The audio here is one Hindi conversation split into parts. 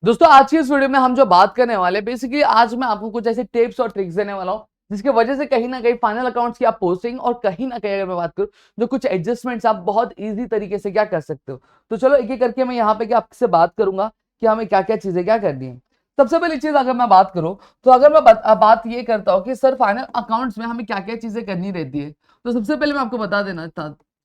दोस्तों आज की इस वीडियो में हम जो बात करने वाले बेसिकली आज मैं आपको कुछ ऐसे टिप्स और ट्रिक्स देने वाला हूं जिसकी वजह से कहीं ना कहीं फाइनल अकाउंट्स की आप पोस्टिंग और कहीं ना कहीं अगर मैं बात करूं जो कुछ एडजस्टमेंट्स आप बहुत इजी तरीके से क्या कर सकते हो। तो चलो एक एक करके मैं यहाँ पे क्या आपसे बात करूंगा कि हमें क्या क्या चीजें क्या करनी है। सबसे पहली चीज अगर मैं बात करूं तो अगर मैं बात ये करता हूं कि सर फाइनल अकाउंट्स में हमें क्या क्या चीजें करनी रहती है, तो सबसे पहले मैं आपको बता देना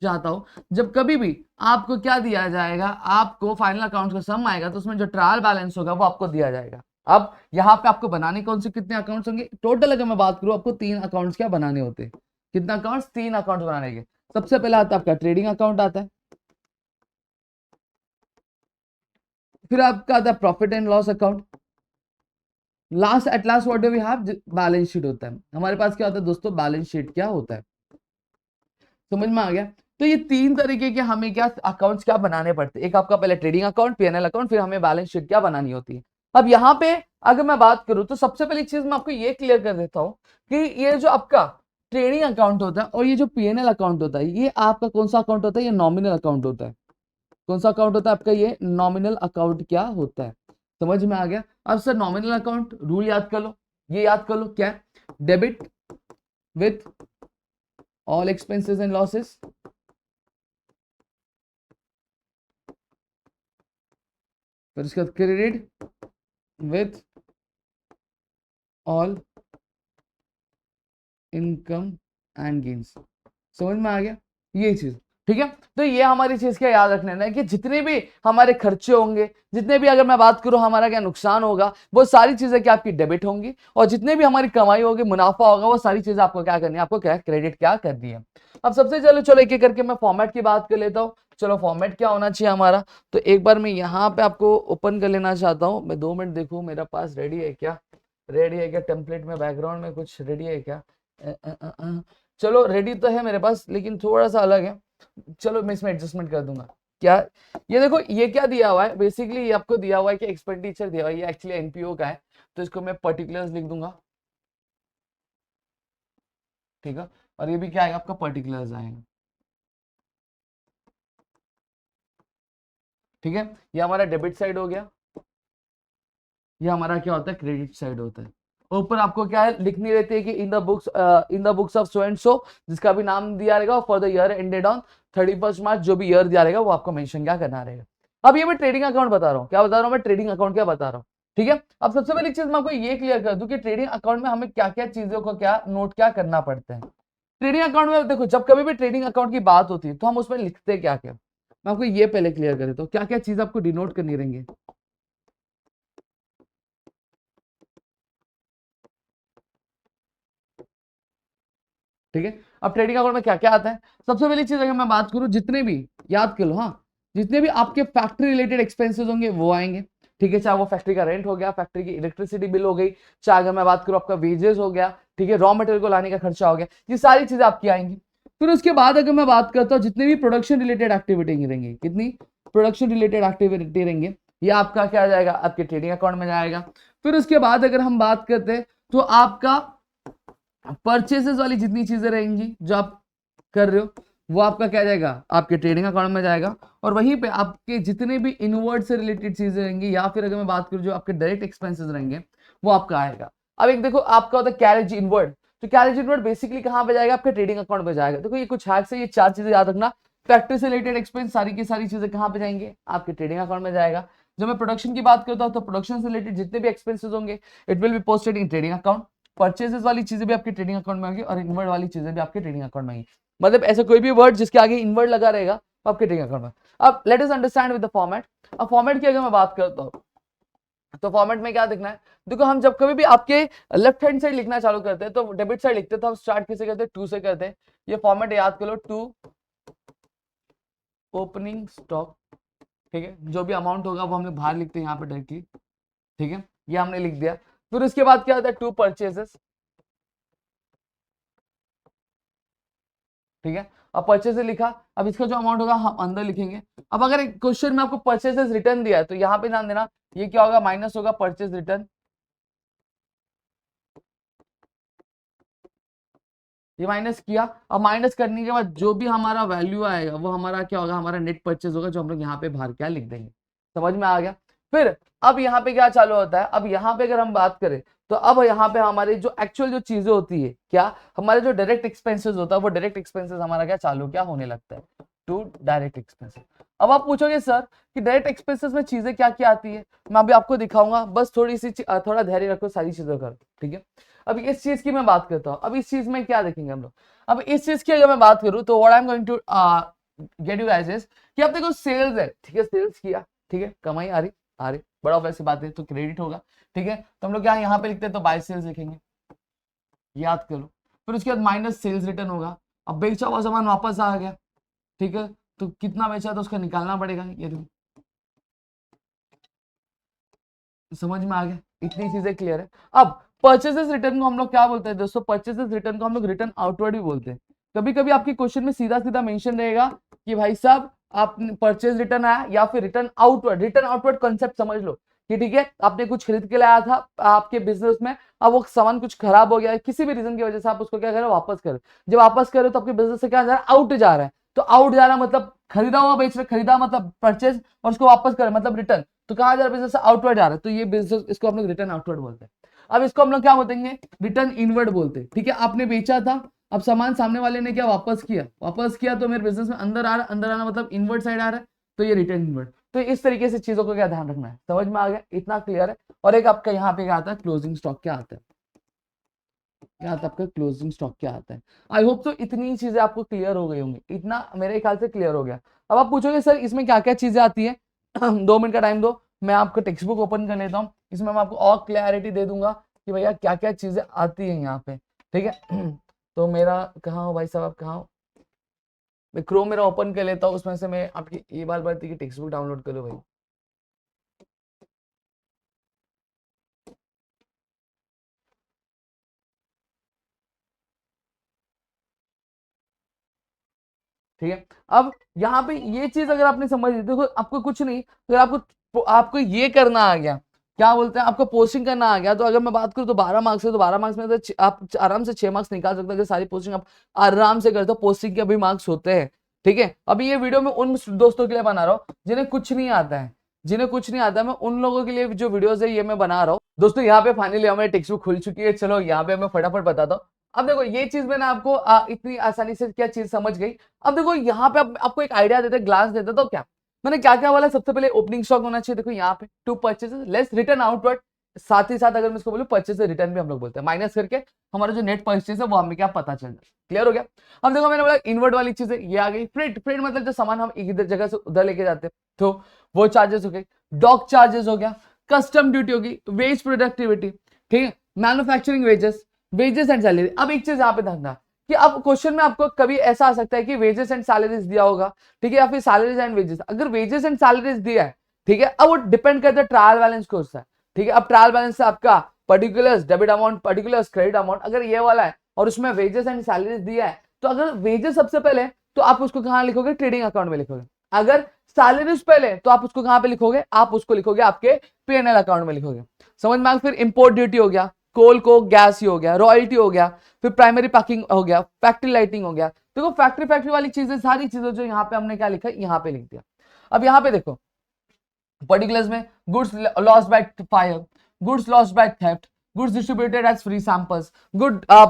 चाहता हूं जब कभी भी आपको क्या दिया जाएगा, आपको फाइनल अकाउंट का सम आएगा तो उसमें जो ट्रायल बैलेंस होगा वो आपको दिया जाएगा। अब यहाँ पे आपको बनाने कौन से कितने अकाउंट्स होंगे, टोटल अगर मैं बात करूं आपको 3 अकाउंट्स क्या बनाने होते हैं। कितना अकाउंट्स? 3 अकाउंट्स बनाने के। सबसे पहले आता है आपका ट्रेडिंग अकाउंट आता है, फिर आपका आता है profit and loss account, last at last what do we have, balance sheet होता है। हमारे पास क्या होता है दोस्तों, बैलेंस शीट क्या होता है, समझ में आ गया। तो ये 3 तरीके के हमें क्या अकाउंट्स क्या बनाने पड़ते हैं। एक आपका पहले ट्रेडिंग अकाउंट, पीएनएल अकाउंट, फिर हमें बैलेंस शीट क्या बनानी होती है। अब यहाँ पे अगर मैं बात करूं तो सबसे पहली चीज मैं आपको ये क्लियर कर देता हूं कि ये जो आपका ट्रेडिंग अकाउंट होता है और ये जो पीएनएल अकाउंट होता है ये आपका कौन सा अकाउंट होता है, ये नॉमिनल अकाउंट होता है। कौन सा अकाउंट होता है आपका, ये नॉमिनल अकाउंट क्या होता है। समझ में आ गया। अब सर नॉमिनल अकाउंट रूल याद कर लो, ये याद कर लो क्या है, debit with all expenses and losses, फिर उसके बाद credit with all income and gains. समझ में आ गया ये चीज, ठीक है। तो ये हमारी चीज क्या याद रखना है कि जितने भी हमारे खर्चे होंगे, जितने भी अगर मैं बात करूं हमारा क्या नुकसान होगा, वो सारी चीजें क्या आपकी डेबिट होंगी, और जितने भी हमारी कमाई होगी, मुनाफा होगा, वो सारी चीजें आपको क्या करनी है, आपको क्या क्रेडिट क्या करनी है। अब सबसे चलो एक एक करके मैं फॉर्मेट की बात कर लेता हूँ। चलो फॉर्मेट क्या होना चाहिए हमारा, तो एक बार मैं यहाँ पे आपको ओपन कर लेना चाहता हूँ। मैं 2 मिनट देखूँ मेरा पास रेडी है क्या, रेडी है क्या, टेम्पलेट में बैकग्राउंड में कुछ रेडी है क्या। चलो रेडी तो है मेरे पास लेकिन थोड़ा सा अलग है। चलो मैं इसमें एडजस्टमेंट कर दूंगा। क्या ये देखो, ये क्या दिया हुआ है, बेसिकली ये आपको दिया हुआ है कि एक्सपेंडिचर दिया हुआ है, ये एक्चुअली एनपीओ का है, तो इसको मैं पर्टिकुलर्स लिख दूंगा, ठीक है। और ये भी क्या आएगा आपका, पर्टिकुलर्स आएगा, ठीक है। ये हमारा डेबिट साइड हो गया, ये हमारा क्या होता है, क्रेडिट साइड होता है। ऊपर आपको क्या है लिखनी रहती है कि in the books of so and so, जिसका भी नाम दिया रहेगा, for the year ended on 31 मार्च, जो भी ईयर दिया रहेगा वो आपको मेंशन क्या करना रहेगा। अब ये मैं ट्रेडिंग अकाउंट बता रहा हूँ, क्या बता रहा हूँ मैं, ट्रेडिंग अकाउंट क्या बता रहा हूँ, ठीक है। अब सबसे पहली चीज मैं आपको ये क्लियर कर दूं कि ट्रेडिंग अकाउंट में हमें क्या क्या चीजों को क्या नोट क्या करना पड़ता है। ट्रेडिंग अकाउंट में देखो, जब कभी भी ट्रेडिंग अकाउंट की बात होती है तो हम उसमें लिखते क्या क्या, मैं आपको ये पहले क्लियर कर देता हूँ क्या क्या चीज आपको डिनोट करनी रहेंगे, ठीक है। अब ट्रेडिंग अकाउंट में क्या क्या आता है, सबसे पहली चीज अगर मैं बात करूं, जितने भी याद कर लो, हाँ, जितने भी आपके फैक्ट्री रिलेटेड एक्सपेंसेस होंगे वो आएंगे, ठीक है। चाहे वो फैक्ट्री का रेंट हो गया, फैक्ट्री की इलेक्ट्रिसिटी बिल हो गई, चाहे अगर मैं बात करूं आपका वेजेस हो गया, ठीक है, रॉ मटेरियल को लाने का खर्चा हो गया, ये सारी चीजें आपकी आएंगी। फिर उसके बाद अगर मैं बात करता हूँ जितने भी प्रोडक्शन रिलेटेड एक्टिविटी रहेंगे, कितनी प्रोडक्शन रिलेटेड एक्टिविटी रहेंगे, ये आपका क्या आ जाएगा, आपके ट्रेडिंग अकाउंट में जाएगा। फिर उसके बाद अगर हम बात करते हैं तो आपका परचेसेस वाली जितनी चीजें रहेंगी जो आप कर रहे हो, वो आपका क्या जाएगा, आपके ट्रेडिंग अकाउंट में जाएगा। और वहीं पे आपके जितने भी इनवर्ड से रिलेटेड चीजें रहेंगी, या फिर अगर मैं बात करूं जो आपके डायरेक्ट एक्सपेंसेस रहेंगे, वो आपका आएगा। अब एक देखो आपका होता है कैरेज इनवर्ड, तो कैरेज इनवर्ड बेसिकली कहां पे जाएगा, आपके ट्रेडिंग अकाउंट में जाएगा। देखो ये कुछ हैक्स है, ये 4 चीजें याद रखना। फैक्ट्री से रिलेटेड एक्सपेंस सारी की सारी चीजें कहां पे जाएंगे, आपके ट्रेडिंग अकाउंट में जाएगा। जब मैं प्रोडक्शन की बात करता हूं तो प्रोडक्शन से रिलेटेड जितने भी एक्सपेंसेस होंगे, it will be posted in trading account. Purchases वाली चीजें भी आपके ट्रेडिंग अकाउंट में होंगी और इनवर्ड वाली चीजें भी आपके ट्रेडिंग अकाउंट में होंगी। मतलब ऐसा कोई भी वर्ड जिसके आगे इनवर्ड लगा रहेगा वो आपके ट्रेडिंग अकाउंट में। अब let us understand with the format. अब फॉर्मेट की अगर मैं बात करता हूँ तो फॉर्मेट में क्या दिखना है, देखो हम जब कभी भी आपके लेफ्ट हैंड साइड लिखना चालू करते हैं तो डेबिट साइड लिखते हैं, तो हम स्टार्ट किसे करते हैं, टू से करते हैं। ये फॉर्मेट याद कर लो, टू ओपनिंग स्टॉक, ठीक है। जो भी अमाउंट होगा वो हमने बाहर लिखते हैं यहाँ पे डायरेक्टली, ठीक है, ये हमने लिख दिया। फिर उसके बाद क्या होता है, टू परचेजेस, ठीक है। अब परचेज लिखा, अब इसका जो अमाउंट होगा हम अंदर लिखेंगे। अब अगर एक क्वेश्चन में आपको परचेजेस रिटर्न दिया है तो यहाँ पे ध्यान देना, ये क्या होगा, माइनस होगा परचेज रिटर्न, ये माइनस किया। अब माइनस करने के बाद जो भी हमारा वैल्यू आएगा वो हमारा क्या होगा, हमारा नेट परचेज होगा, जो हम लोग यहाँ पे बाहर क्या लिख देंगे। समझ में आ गया। फिर अब यहाँ पे क्या चालू होता है, अब यहाँ पे अगर हम बात करें तो अब यहाँ पे हमारी जो एक्चुअल जो चीजें होती है, क्या हमारे जो डायरेक्ट एक्सपेंसेस होता है वो डायरेक्ट एक्सपेंसेस हमारा क्या होने लगता है, टू डायरेक्ट एक्सपेंसेस। अब आप पूछोगे सर कि डायरेक्ट एक्सपेंसेस में चीजें क्या क्या आती है, मैं अभी आपको दिखाऊंगा, बस थोड़ा धैर्य रखो, सारी चीजों का, ठीक है। अब इस चीज की मैं बात करता हूँ, अब इस चीज में क्या देखेंगे हम लोग, अब इस चीज की अगर मैं बात करूँ तो what I am going to get you guys is कि आप देखो सेल्स है, ठीक है, सेल्स किया, ठीक है, कमाई आ रही, बड़ा ऑब्वियस बात है, तो क्रेडिट होगा, ठीक है। तो हम लोग यहाँ पे लिखते हैं तो बाय सेल्स लिखेंगे, याद करो। फिर उसके बाद माइनस सेल्स रिटर्न होगा, अब बेचा हुआ सामान वापस आ गया, ठीक है, तो कितना बेचा तो उसका निकालना पड़ेगा, ये देखो, समझ में आ गया, इतनी चीजें क्लियर है। अब परचेसेस रिटर्न को हम लोग क्या बोलते हैं दोस्तों, परचेसेस रिटर्न को हम लोग रिटर्न आउटवर्ड भी बोलते हैं। कभी कभी आपके क्वेश्चन में सीधा सीधा मेंशन रहेगा कि भाई साहब आप परचेज रिटर्न आया या फिर return outward. Return outward concept समझ लो कि ठीक है, आपने कुछ खरीद के लाया था आपके बिजनेस में, अब वो सामान कुछ खराब हो गया है, किसी भी रीजन की वजह से आप उसको क्या करें, वापस करें। जब वापस करें तो आपके बिजनेस से क्या जा रहा है, आउट जा रहा है। तो आउट जा रहा मतलब खरीदा हुआ बेच रहे, खरीदा मतलब परचेज, और उसको वापस करें मतलब रिटर्न, तो कहा जा रहा है बिजनेस आउटवर्ड जा रहा है, तो ये बिजनेस, इसको हम लोग रिटर्न आउटवर्ड बोलते हैं। अब इसको हम लोग क्या बोलेंगे, रिटर्न इनवर्ड बोलते हैं, ठीक है। आपने बेचा था, अब सामान सामने वाले ने क्या वापस किया तो मेरे बिजनेस में अंदर आ रहा, अंदर आना मतलब इनवर्ड साइड आ रहा है, तो ये रिटर्न इनवर्ड। तो इस तरीके से चीजों को क्या ध्यान रखना है, समझ में आ गया, इतना क्लियर है। और एक आपका यहाँ पे क्या आता है, क्लोजिंग स्टॉक क्या आता है, क्या आता है आपका क्लोजिंग स्टॉक क्या आता है। आई होप तो इतनी चीजें आपको क्लियर हो गई होंगी, इतना मेरे ख्याल से क्लियर हो गया। अब आप पूछोगे सर इसमें क्या क्या चीजें आती है 2 मिनट का टाइम दो, मैं आपको टेक्स्ट बुक ओपन कर लेता हूँ, इसमें मैं आपको और क्लैरिटी दे दूंगा कि भैया क्या क्या चीजें आती है यहाँ पे, ठीक है। तो मेरा कहाँ हो भाई साहब, आप कहाँ हो, मैं क्रोम मेरा ओपन कर लेता हूँ, उसमें से मैं आपकी ये बार थी कि टेक्स्ट बुक डाउनलोड करो भाई। ठीक है, अब यहाँ पे ये चीज अगर आपने समझ ली, देखो आपको कुछ नहीं, अगर आपको आपको ये करना आ गया, क्या बोलते हैं, आपको पोस्टिंग करना आ गया, तो अगर मैं बात करूँ तो 12 मार्क्स है, तो 12 मार्क्स में तो आप आराम से 6 मार्क्स निकाल सकते हैं, अगर सारी पोस्टिंग आप आराम से करते हो, पोस्टिंग के भी मार्क्स होते हैं, ठीक है। अभी ये वीडियो मैं उन दोस्तों के लिए बना रहा हूँ जिन्हें कुछ नहीं आता है, जिन्हें कुछ नहीं आता, मैं उन लोगों के लिए जो वीडियोस है ये मैं बना रहा हूँ दोस्तों। यहाँ पे फाइनली हमारी टेक्स्ट बुक खुल चुकी है, चलो यहाँ पे मैं फटाफट बताता हूँ। अब देखो ये चीज मैंने आपको इतनी आसानी से क्या चीज समझ गई। अब देखो यहाँ पे आपको एक आइडिया देते, ग्लास देते, तो क्या मैंने क्या क्या बोला, सबसे पहले ओपनिंग स्टॉक होना चाहिए, देखो यहाँ पे to purchases less return outward, साथ ही साथ अगर मैं इसको बोलूं परचेस रिटर्न भी हम लोग बोलते हैं, माइनस करके हमारा जो नेट परचेस है वो हमें क्या पता चल जाए, क्लियर हो गया। अब देखो मैंने बोला इनवर्ड वाली चीज है, ये आ गई। फ्रेट, फ्रेट मतलब जो सामान हम एक जगह से उधर लेके जाते हैं, तो वो चार्जेस हो गए, डॉक चार्जेस हो गया, कस्टम ड्यूटी होगी, वेज प्रोडक्टिविटी, ठीक है, manufacturing wages, wages and salary. अब एक चीज यहाँ पे ध्यान कि अब क्वेश्चन में आपको कभी ऐसा आ सकता है कि वेजेस एंड सैलरीज दिया होगा, ठीक है, या फिर सैलरीज एंड वेजेस। अगर वेजेस एंड सैलरीज दिया है, ठीक है, अब वो डिपेंड करता है ट्रायल बैलेंस को उससे, ठीक है। अब ट्रायल बैलेंस से आपका particulars debit amount, particulars credit amount, अगर ये वाला है और उसमें वेजेस एंड सैलरीज दिया है, तो अगर वेजेस सबसे पहले तो आप उसको कहां लिखोगे, ट्रेडिंग अकाउंट में लिखोगे। अगर सैलरीज पहले तो आप उसको कहां पे लिखोगे, आप उसको लिखोगे आपके पीएनएल अकाउंट में लिखोगे, समझ में आ। फिर इंपोर्ट ड्यूटी हो गया, कोल को गैस ही हो गया, रॉयल्टी हो गया, फिर प्राइमरी पैकिंग हो गया, फैक्ट्री लाइटिंग हो गया। देखो फैक्ट्री वाली चीजें, सारी चीजें जो यहाँ पे हमने क्या लिखा है, यहाँ पे लिख दिया। अब यहाँ पे देखो पर्टिकुलर्स में goods lost by fire, goods lost by theft, goods distributed as free samples,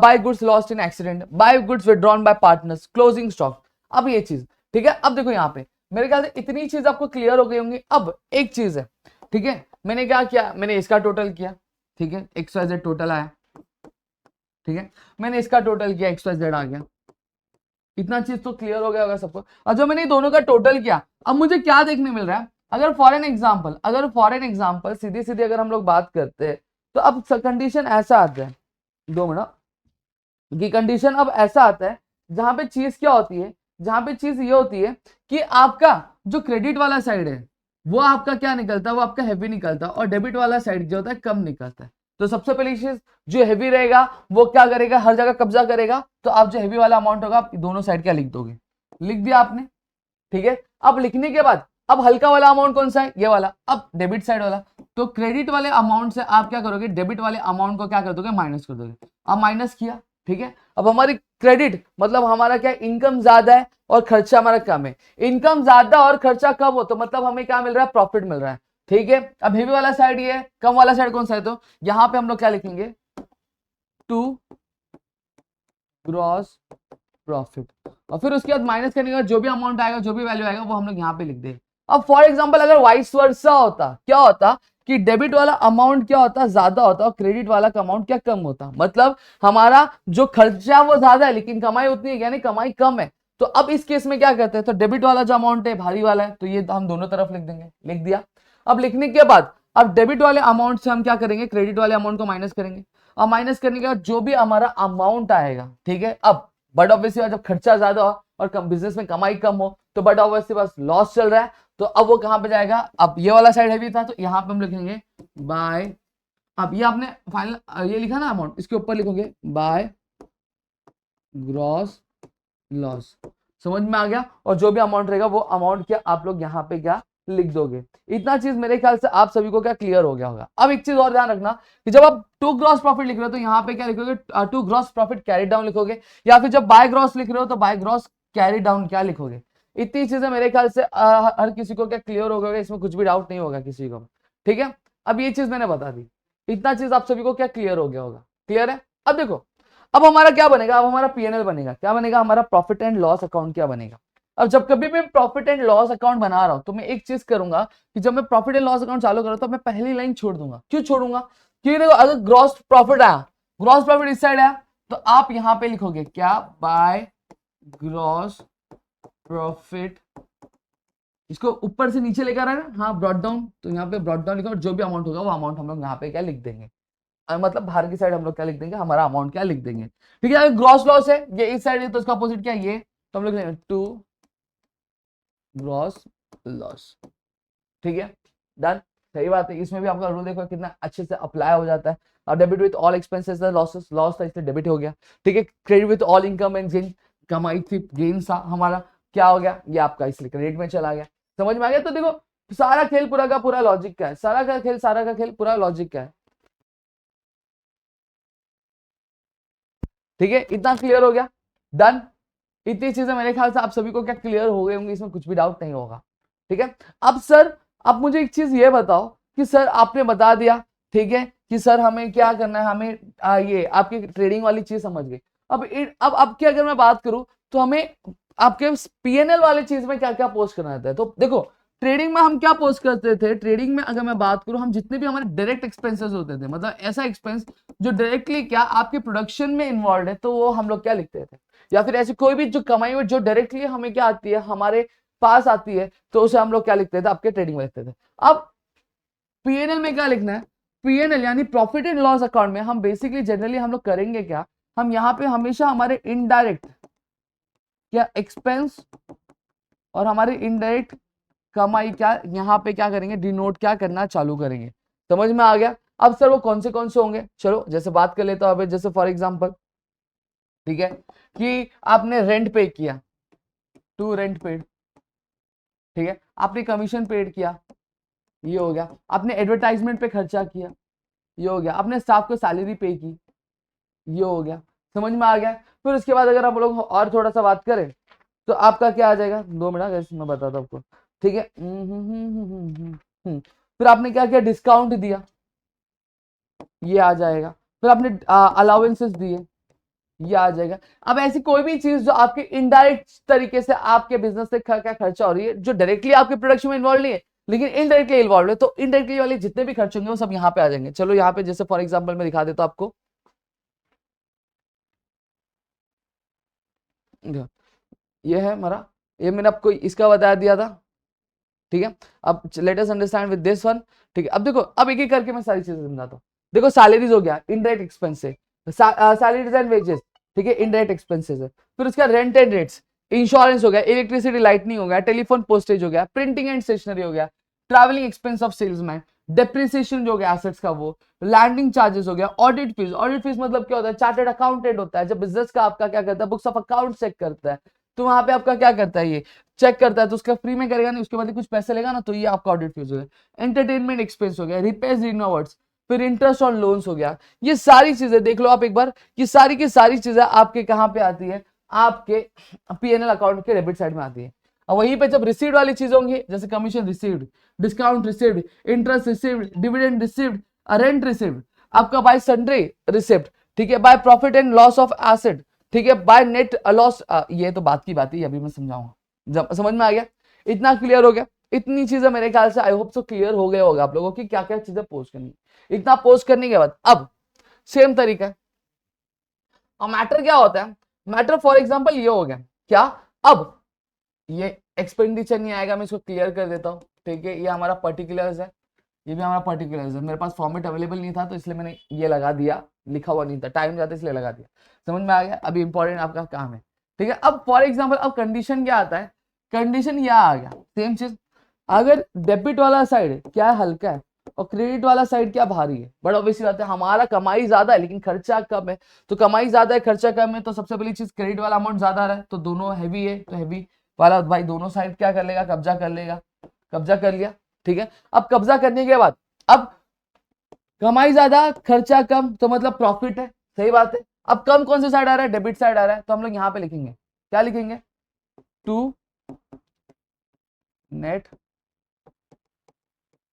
buy goods lost in accident, buy goods withdrawn by partners, closing stock। अब ये चीज, ठीक है। अब देखो यहाँ पे मेरे ख्याल से इतनी चीज आपको क्लियर हो गई होंगी। अब एक चीज है, ठीक है, मैंने क्या किया, मैंने इसका टोटल किया, ठीक है, XYZ टोटल आया, ठीक है, मैंने इसका टोटल किया, XYZ आ गया। इतना चीज तो क्लियर हो गया होगा सबको। और जो मैंने दोनों का टोटल किया, अब मुझे क्या देखने मिल रहा है, अगर फॉर एन एग्जाम्पल सीधी सीधी अगर हम लोग बात करते हैं, तो अब कंडीशन ऐसा आता है, 2 मिनट की कंडीशन अब ऐसा आता है, जहां पे चीज क्या होती है, जहां पे चीज ये होती है कि आपका जो क्रेडिट वाला साइड है वो आपका क्या निकलता है, वो आपका हैवी निकलता है, और डेबिट वाला साइड जो होता है कम निकलता है। तो सबसे पहली चीज, जो हैवी रहेगा वो क्या करेगा, हर जगह कब्जा करेगा, तो आप जो हैवी वाला अमाउंट होगा आप दोनों साइड क्या लिख दोगे, लिख दिया आपने, ठीक है। अब लिखने के बाद अब हल्का वाला अमाउंट कौन सा है, ये वाला, अब डेबिट साइड वाला, तो क्रेडिट वाले अमाउंट से आप क्या करोगे, डेबिट वाले अमाउंट को क्या कर दोगे, माइनस कर दोगे। अब माइनस किया, ठीक है। अब हमारी क्रेडिट मतलब हमारा क्या, इनकम ज्यादा है और खर्चा हमारा कम है। इनकम ज्यादा और खर्चा कम हो तो मतलब हमें क्या मिल रहा है, प्रॉफिट मिल रहा है। ठीक है। अब हेवी वाला साइड ये है, कम वाला साइड कौन सा है, तो यहां पे हम लोग क्या लिखेंगे, टू ग्रॉस प्रॉफिट, और फिर उसके बाद माइनस करने के बाद जो भी अमाउंट आएगा, जो भी वैल्यू आएगा, वो हम लोग यहाँ पे लिख देंगे। अब फॉर एग्जांपल अगर वाइस वर्सा होता, क्या होता कि डेबिट वाला अमाउंट क्या होता, ज्यादा होता, और क्रेडिट वाला का अमाउंट क्या, कम होता। मतलब हमारा जो खर्चा वो ज्यादा है लेकिन कमाई उतनी है, यानी कमाई कम है। तो अब इस केस में क्या करते हैं, तो डेबिट वाला जो अमाउंट है भारी वाला है, तो ये हम दोनों तरफ लिख देंगे, लिख दिया। अब लिखने के बाद अब डेबिट वाले अमाउंट से हम क्या करेंगे, क्रेडिट वाले अमाउंट को माइनस करेंगे, और माइनस करने के बाद जो भी हमारा अमाउंट आएगा, ठीक है। अब बट ऑब्वियसली जब खर्चा ज्यादा हो और बिजनेस में कमाई कम हो, तो बट ऑब्वियसली बस लॉस चल रहा है, तो अब वो कहां पे जाएगा, अब ये वाला साइड हैवी था, तो यहां पे हम लिखेंगे बाय, अब ये आपने फाइनल ये लिखा ना अमाउंट, इसके ऊपर लिखोगे बाय ग्रॉस लॉस। समझ में आ गया, और जो भी अमाउंट रहेगा वो अमाउंट क्या आप लोग यहाँ पे क्या लिख दोगे। इतना चीज मेरे ख्याल से आप सभी को क्या क्लियर हो गया होगा। अब एक चीज और ध्यान रखना कि जब आप टू ग्रॉस प्रॉफिट लिख रहे हो तो यहाँ पे क्या लिखोगे, to gross profit carry down लिखोगे, या फिर जब बाय ग्रॉस लिख रहे हो तो बाय ग्रॉस कैरी डाउन क्या लिखोगे। इतनी चीजें मेरे ख्याल से हर किसी को क्या क्लियर हो गया, इसमें कुछ भी डाउट नहीं होगा किसी को, ठीक है। अब ये चीज मैंने बता दी, इतना चीज आप सभी को क्या क्लियर हो गया होगा, क्लियर है। अब देखो, अब हमारा क्या बनेगा, अब हमारा पीएनएल बनेगा, क्या बनेगा, हमारा प्रॉफिट एंड लॉस अकाउंट क्या बनेगा। अब जब कभी भी प्रॉफिट एंड लॉस अकाउंट बना रहा हूं तो मैं एक चीज करूंगा कि जब मैं प्रॉफिट एंड लॉस अकाउंट चालू करूँ तो मैं पहली लाइन छोड़ दूंगा। क्यों छोड़ूंगा, क्योंकि देखो अगर ग्रॉस प्रॉफिट आया, ग्रॉस प्रॉफिट इस साइड आया, तो आप यहां पे लिखोगे क्या, बाय ग्रॉस प्रॉफिट, इसको ऊपर से नीचे लेकर आना, हाँ ब्रॉट डाउन, तो यहाँ पे ब्रॉट डाउन लिखा, और जो भी अमाउंट होगा वो अमाउंट हम लोग यहाँ पे क्या लिख देंगे, मतलब बाहर की साइड हम लोग क्या लिख देंगे, हमारा अमाउंट क्या लिख देंगे, ठीक है। अगर ग्रॉस लॉस है, ये इस साइड है, तो इसका अपोजिट क्या है, ये, तो हम लोग लिखेंगे टू ग्रॉस लॉस, ठीक है, डन। सही बात है, इसमें भी आपका रूल देखो कितना अच्छे से अप्लाई हो जाता है। और debit with all expenses losses, loss था इसलिए डेबिट हो गया, ठीक है। Credit with all income and gain, कमाई थी गेन था हमारा, क्या हो गया, ये आपका इसलिए क्रेडिट में चला गया। समझ में आ गया। तो देखो सारा खेल पूरा का पूरा लॉजिक का है, सारा का खेल पूरा लॉजिक का है, ठीक है। इतना क्लियर हो गया, डन। इतनी चीजें मेरे ख्याल से आप सभी को क्या क्लियर हो गए होंगे, इसमें कुछ भी डाउट नहीं होगा, ठीक है। अब सर आप मुझे एक चीज ये बताओ कि सर आपने बता दिया, ठीक है, कि सर हमें क्या करना है, हमें ये आपकी ट्रेडिंग वाली चीज समझ गई। अब की अगर मैं बात करूं तो हमें आपके पीएनएल वाले चीज में क्या क्या पोस्ट करना रहता है। तो देखो ट्रेडिंग में हम क्या पोस्ट करते थे, ट्रेडिंग में अगर मैं बात करूं, हम जितने भी हमारे डायरेक्ट एक्सपेंसेस होते थे, मतलब ऐसा एक्सपेंस जो डायरेक्टली क्या आपके प्रोडक्शन में इन्वॉल्व है, तो वो हम लोग क्या लिखते थे, या फिर ऐसी कोई भी जो कमाई हुई जो डायरेक्टली हमें क्या आती है, हमारे पास आती है, तो उसे हम लोग क्या लिखते थे, आपके ट्रेडिंग में लिखते थे। अब पीएनएल में क्या लिखना है, पीएनएल यानी प्रॉफिट एंड लॉस अकाउंट में हम बेसिकली जनरली हम लोग करेंगे क्या, हम यहाँ पे हमेशा हमारे इनडायरेक्ट क्या एक्सपेंस और हमारे इनडायरेक्ट कमाई क्या यहाँ पे क्या करेंगे, डिनोट क्या करना चालू करेंगे। समझ में आ गया। अब सर वो कौन से होंगे, चलो जैसे बात कर लेता हूं, जैसे फॉर एग्जांपल, ठीक है, कि आपने रेंट पे किया, टू रेंट पेड, ठीक है, आपने कमीशन पेड किया, ये हो गया, आपने एडवर्टाइजमेंट पे खर्चा किया, ये हो गया, आपने स्टाफ को सैलरी पे की, ये हो गया। समझ में आ गया। फिर उसके बाद अगर आप लोग और थोड़ा सा बात करें तो आपका क्या आ जाएगा, 2 मिनट जैसे मैं बताता हूँ आपको, ठीक है। फिर आपने क्या किया, डिस्काउंट दिया, ये आ जाएगा। फिर आपने अलाउंसेस दिए, ये आ जाएगा। अब ऐसी कोई भी चीज जो आपके इनडायरेक्ट तरीके से आपके बिजनेस से क्या खर्चा हो रही है, जो डायरेक्टली आपके प्रोडक्शन में इन्वॉल्व नहीं है लेकिन इनडायरेक्टली इन्वॉल्व है, तो इनडायरेक्टली वाले जितने भी खर्च होंगे वो सब यहाँ पे आ जाएंगे। चलो यहाँ पे जैसे फॉर एग्जांपल मैं दिखा देता हूं आपको, ये है हमारा, ये मैंने आपको इसका बता दिया था, ठीक है। अब let us understand with this one, ठीक है। अब देखो अब एक एक करके मैं सारी चीजें समझाता हूँ। देखो सैलरीज हो गया, इनडायरेक्ट एक्सपेंस है, सैलरीज एंड वेजेस, ठीक है, इनडायरेक्ट एक्सपेंसेस है। फिर उसका रेंट एंड रेट्स, इंश्योरेंस हो गया, इलेक्ट्रिसिटी लाइटनिंग हो गया, टेलीफोन पोस्टेज हो गया, प्रिंटिंग एंड स्टेशनरी हो गया, travelling expense of salesman, depreciation जो हो गया एसेट्स का वो, लैंडिंग चार्जेस हो गया, ऑडिट फीस, ऑडिट फीस मतलब क्या होता है, चार्टर्ड अकाउंटेंट होता है जब बिजनेस का आपका क्या करता है, बुक्स ऑफ अकाउंट चेक करता है, तो वहां पे आपका क्या करता है, ये चेक करता है, तो उसका फ्री में करेगा नहीं, उसके बाद कुछ पैसे लेगा ना, तो ये आपका ऑडिट फीस हो गया। एंटरटेनमेंट एक्सपेंस हो गया, रिपेयर्स रिनोवेट्स, फिर इंटरेस्ट ऑन लोन्स हो गया। ये सारी चीजें देख लो आप एक बार, ये सारी की सारी चीजें आपके कहां पे आती है, आपके पीएनएल अकाउंट के डेबिट साइड में आती है। और वहीं पे जब रिसीव्ड वाली चीज होंगी, जैसे commission received, discount received, interest received, dividend received, rent received, आपका बाय सन्ड्री रिसिप्ट, ठीक है, by profit and loss of asset, ठीक है, बाय नेट लॉस, ये तो बात की बात है, अभी मैं समझाऊंगा। जब समझ में आ गया, इतना क्लियर हो गया, इतनी चीजें मेरे ख्याल से आई होप सो क्लियर हो गया होगा आप लोगों की क्या क्या चीजें पोस्ट करनी। इतना पोस्ट करने के बाद अब सेम तरीका है। और मैटर क्या होता है, मैटर फॉर एग्जांपल ये हो गया क्या, अब ये एक्सपेंडिचर नहीं आएगा, मैं इसको क्लियर कर देता हूँ, ठीक है, ये हमारा पर्टिकुलर्स है, ये भी हमारा पर्टिकुलर्स है, मेरे पास फॉर्मेट अवेलेबल नहीं था तो इसलिए मैंने ये लगा दिया, लिखा हुआ नहीं था, टाइम जाता इसलिए लगा दिया, समझ में आ गया। अभी इंपॉर्टेंट आपका काम है, ठीक है। अब फॉर एग्जाम्पल अब कंडीशन क्या आता है, कंडीशन यह आ गया सेम चीज, अगर डेबिट वाला साइड क्या है, हल्का है, और क्रेडिट वाला साइड क्या भारी है, बड़ा ऑब्वियस बात है, हमारा कमाई ज्यादा है लेकिन खर्चा कम है, तो कमाई ज्यादा है खर्चा कम है, तो सबसे पहली चीज क्रेडिट वाला अमाउंट ज्यादा रहा है, तो दोनों हैवी है, तो हैवी वाला भाई दोनों साइड क्या कर लेगा, कब्जा कर लेगा, कब्जा कर लिया, ठीक है। अब कब्जा करने के बाद अब कमाई ज्यादा खर्चा कम, तो मतलब प्रॉफिट है, सही बात है। अब कम कौन से साइड आ रहा है, डेबिट साइड आ रहा है, तो हम लोग यहां पे लिखेंगे, क्या लिखेंगे, टू नेट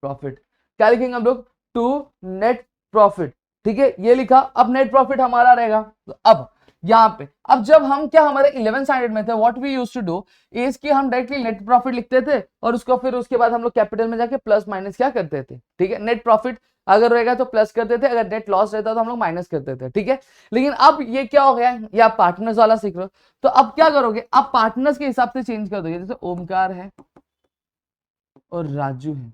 प्रॉफिट, क्या लिखेंगे हम लोग, टू नेट प्रॉफिट, ठीक है, ये लिखा। अब नेट प्रॉफिट हमारा रहेगा, तो अब यहां पे अब जब हम क्या हमारे 11 स्टैंडर्ड में थे, what we used to do is कि हम डायरेक्टली नेट प्रॉफिट लिखते थे और उसको फिर उसके बाद हम लोग कैपिटल में जाके प्लस माइनस क्या करते थे, ठीक है, नेट प्रॉफिट अगर रहेगा तो प्लस करते थे, अगर नेट लॉस रहता तो हम लोग माइनस करते थे, ठीक है। लेकिन अब ये क्या हो गया, ये आप पार्टनर्स वाला सीख रहे हो, तो अब क्या करोगे, आप पार्टनर्स के हिसाब से चेंज कर दोगे, जैसे ओमकार है और राजू है,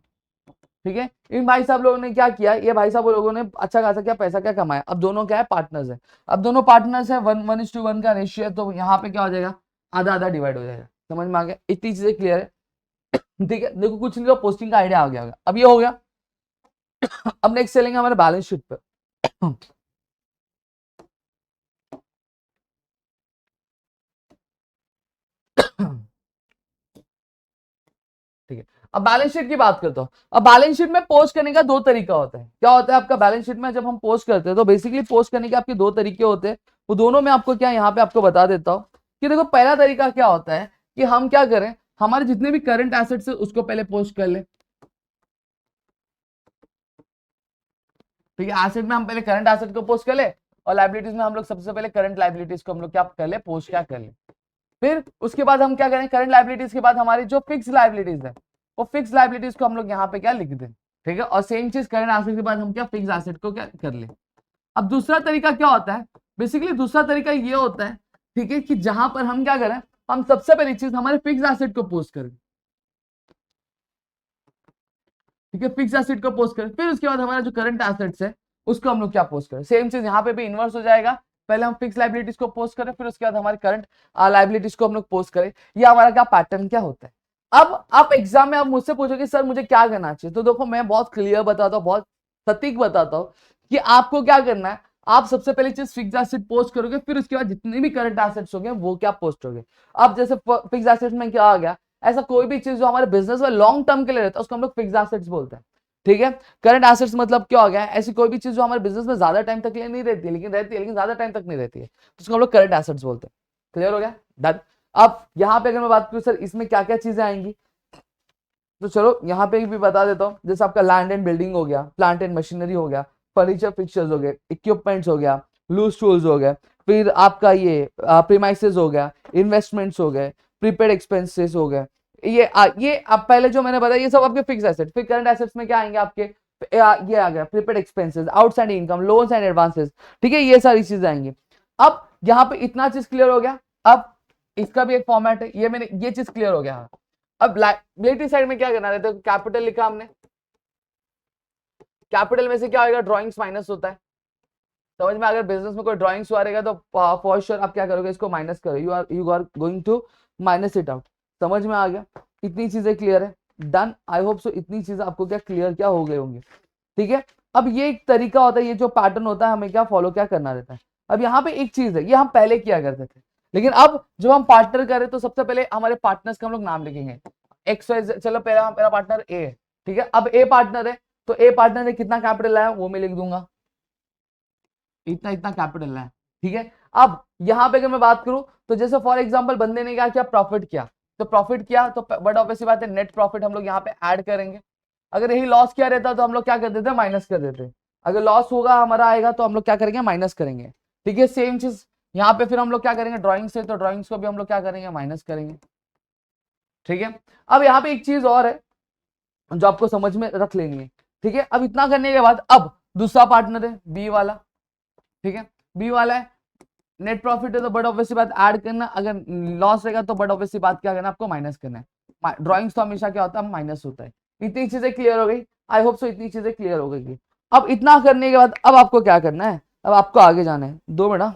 ठीक है। इन भाई साहब लोगों ने क्या किया, ये भाई साहब लोगों ने अच्छा खासा क्या पैसा क्या कमाया, अब दोनों क्या है, पार्टनर्स है, अब दोनों पार्टनर्स है, 1:1 का रेशियो है, तो यहाँ पे क्या हो जाएगा, आधा आधा डिवाइड हो जाएगा, समझ में आ गया, इतनी चीजें क्लियर है, ठीक है। देखो कुछ नहीं तो पोस्टिंग का आइडिया आ गया होगा, अब ये हो गया। अब नेक्स्ट चलेंगे हमारे बैलेंस शीट पे, ठीक है। अब बैलेंस शीट की बात करता हूं, अब बैलेंस शीट में पोस्ट करने का दो तरीका होता है, क्या होता है आपका बैलेंस शीट में जब हम पोस्ट करते हैं तो बेसिकली पोस्ट करने के आपके दो तरीके होते हैं, वो दोनों में आपको क्या यहाँ पे आपको बता देता हूं कि देखो पहला तरीका क्या होता है कि हम क्या करें, हमारे जितने भी करंट एसेट्स है उसको पहले पोस्ट कर ले, ठीक है, एसेट में हम पहले करंट एसेट को पोस्ट कर ले, और लाइबिलिटीज में हम लोग सबसे पहले करंट लाइबिलिटीज को हम लोग क्या कर ले, पोस्ट क्या कर ले। फिर उसके बाद हम क्या करें, करंट लाइबिलिटीज के बाद हमारी जो फिक्स लाइबिलिटीज है वो फिक्स लाइबिलिटीज को हम लोग यहाँ पे क्या लिख दें, ठीक है, और सेम चीज करंट एसेट के बाद हम क्या फिक्स एसेट को क्या कर ले। अब दूसरा तरीका क्या होता है, बेसिकली दूसरा तरीका ये होता है, ठीक है, कि जहां पर हम क्या करें, हम सबसे पहली चीज हमारे फिक्स एसेट को पोस्ट करें, ठीक है, फिक्स एसेट को पोस्ट करें, फिर उसके बाद हमारा जो करंट एसेट्स है उसको हम लोग क्या पोस्ट करें, सेम चीज यहाँ पे भी इन्वर्स हो जाएगा, पहले हम फिक्स लाइबिलिटीज को पोस्ट करें, फिर उसके बाद हमारे करंट लाइबिलिटीज को हम लोग पोस्ट करें, ये हमारा क्या पैटर्न क्या होता है। अब आप एग्जाम में आप मुझसे पूछोगे सर मुझे क्या करना चाहिए, तो देखो मैं बहुत क्लियर बताता हूँ, बहुत सटीक बताता हूँ कि आपको क्या करना है, आप सबसे पहले चीज फिक्स एसेट पोस्ट करोगे, फिर उसके बाद जितने भी करंट एसेट्स होंगे वो क्या पोस्ट होंगे। अब जैसे फिक्स एसेट्स में क्या आ गया, ऐसा कोई भी चीज जो हमारे बिजनेस में लॉन्ग टर्म के लिए रहता है उसको हम लोग फिक्स एसेट्स बोलते हैं, ठीक है। करंट एसेट्स मतलब क्या हो गया, ऐसी कोई भी चीज जो हमारे बिजनेस में ज्यादा टाइम तक के लिए नहीं रहती है, लेकिन रहती है लेकिन ज्यादा टाइम तक नहीं रहती है, तो उसको हम लोग करंट एसेट्स बोलते हैं। क्लियर हो गया, डन। अब यहाँ पे अगर मैं बात करूँ सर इसमें क्या क्या चीजें आएंगी, तो चलो यहाँ पे भी बता देता हूँ, जैसे आपका लैंड एंड बिल्डिंग हो गया, प्लांट एंड मशीनरी हो गया, फर्नीचर फिक्चर्स हो गए, इक्विपमेंट्स हो गया, लूज टूल्स हो गए, फिर आपका ये प्रीमाइसेस हो गया, इन्वेस्टमेंट्स हो गए, प्रीपेड एक्सपेंसेस हो गए, ये अब पहले जो मैंने बताया ये सब आपके फिक्स एसेट। फिर करंट एसेट्स में क्या आएंगे आपके, ये आ गया prepaid expenses, outstanding income, loans and advances, ठीक है, ये सारी चीजें आएंगी। अब यहाँ पे इतना चीज क्लियर हो गया, अब इसका भी एक फॉर्मेट है, ये मैंने ये चीज क्लियर हो गया। अब लाइबिलिटी साइड में क्या करना रहता है, कैपिटल लिखा हमने, कैपिटल में से क्या होगा, ड्रॉइंग्स माइनस होता है, समझ में अगर बिजनेस में कोई ड्रॉइंग्स आ रहेगा तो फॉर श्योर आप क्या करोगे, इसको माइनस करो, you are going to minus it out, समझ में आ गया, इतनी चीजें क्लियर है, डन। आई होप सो इतनी चीजें आपको क्या क्लियर क्या हो गए होंगे, ठीक है। अब ये एक तरीका होता है, ये जो पैटर्न होता है हमें क्या फॉलो क्या करना रहता है। अब यहाँ पे एक चीज है, ये हम पहले किया करते थे, लेकिन अब जब हम पार्टनर करें तो सबसे पहले हमारे पार्टनर्स का हम लोग नाम लिखेंगे, एक्स वाई, चलो पहला मेरा पार्टनर ए है, ठीक है। अब ए पार्टनर है तो ए पार्टनर ने कितना कैपिटल लाया वो मैं लिख दूंगा, इतना इतना कैपिटल लाया, ठीक है। अब यहां पे अगर मैं बात करूं तो जैसे फॉर एग्जांपल बंदे ने क्या किया, प्रॉफिट किया, तो प्रॉफिट किया तो बट ऑब्वियसली बात है नेट प्रॉफिट हम लोग यहाँ पे ऐड करेंगे। अगर यही लॉस किया रहता तो हम लोग क्या कर देते, माइनस कर देते। अगर लॉस होगा हमारा आएगा तो हम लोग क्या करेंगे, माइनस करेंगे। ठीक है, सेम चीज यहाँ पे फिर हम लोग क्या करेंगे, ड्राइंग से, तो ड्राइंग्स को भी हम लोग क्या करेंगे, माइनस करेंगे। ठीक है, अब यहाँ पे एक चीज और है जो आपको समझ में रख लेनी है। ठीक है, अब इतना करने के बाद अब दूसरा पार्टनर है बी वाला। ठीक है, बी वाला है नेट प्रॉफिट है तो बट ऑब्वियसली बात ऐड करना, अगर लॉस रहेगा तो बट ऑब्वियसली बात क्या करना, आपको माइनस करना है। ड्राइंग्स तो हमेशा क्या होता है, माइनस होता है। इतनी चीजें क्लियर हो गई, आई होप सो इतनी चीजें क्लियर हो गई। अब इतना करने के बाद अब आपको क्या करना है, अब आपको आगे जाना है। 2 मिनट।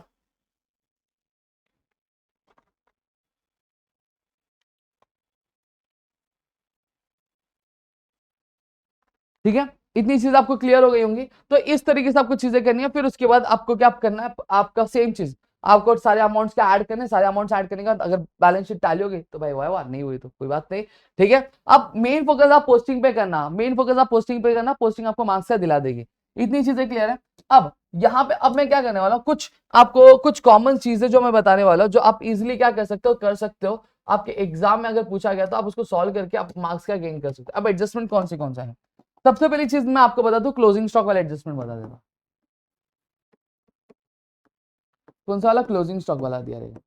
ठीक है, इतनी चीज आपको क्लियर हो गई होंगी। तो इस तरीके से आपको चीजें करनी है। फिर उसके बाद आपको क्या करना है, आपका सेम चीज, आपको सारे अमाउंट्स क्या ऐड करने, सारे अमाउंट्स ऐड करने के बाद अगर बैलेंस शीट टैली होगी तो भाई वाह, नहीं हुई तो कोई बात नहीं। ठीक है, अब मेन फोकस आप पोस्टिंग पे करना, मेन फोकस आप पोस्टिंग पे करना, पोस्टिंग आपको मार्क्स से दिला देगी। इतनी चीजें क्लियर है। अब यहाँ पे अब मैं क्या करने वाला हूँ, कुछ आपको कुछ कॉमन चीजें जो मैं बताने वाला हूँ, जो आप इजिली क्या कर सकते हो, आपके एग्जाम में अगर पूछा गया तो आप उसको सॉल्व करके आप मार्क्स क्या गेन कर सकते हो। अब एडजस्टमेंट कौन सा है, सबसे पहली चीज मैं आपको बता दूं, क्लोजिंग स्टॉक वाला एडजस्टमेंट बता देता। कौन सा वाला, क्लोजिंग स्टॉक वाला दिया रहेगा।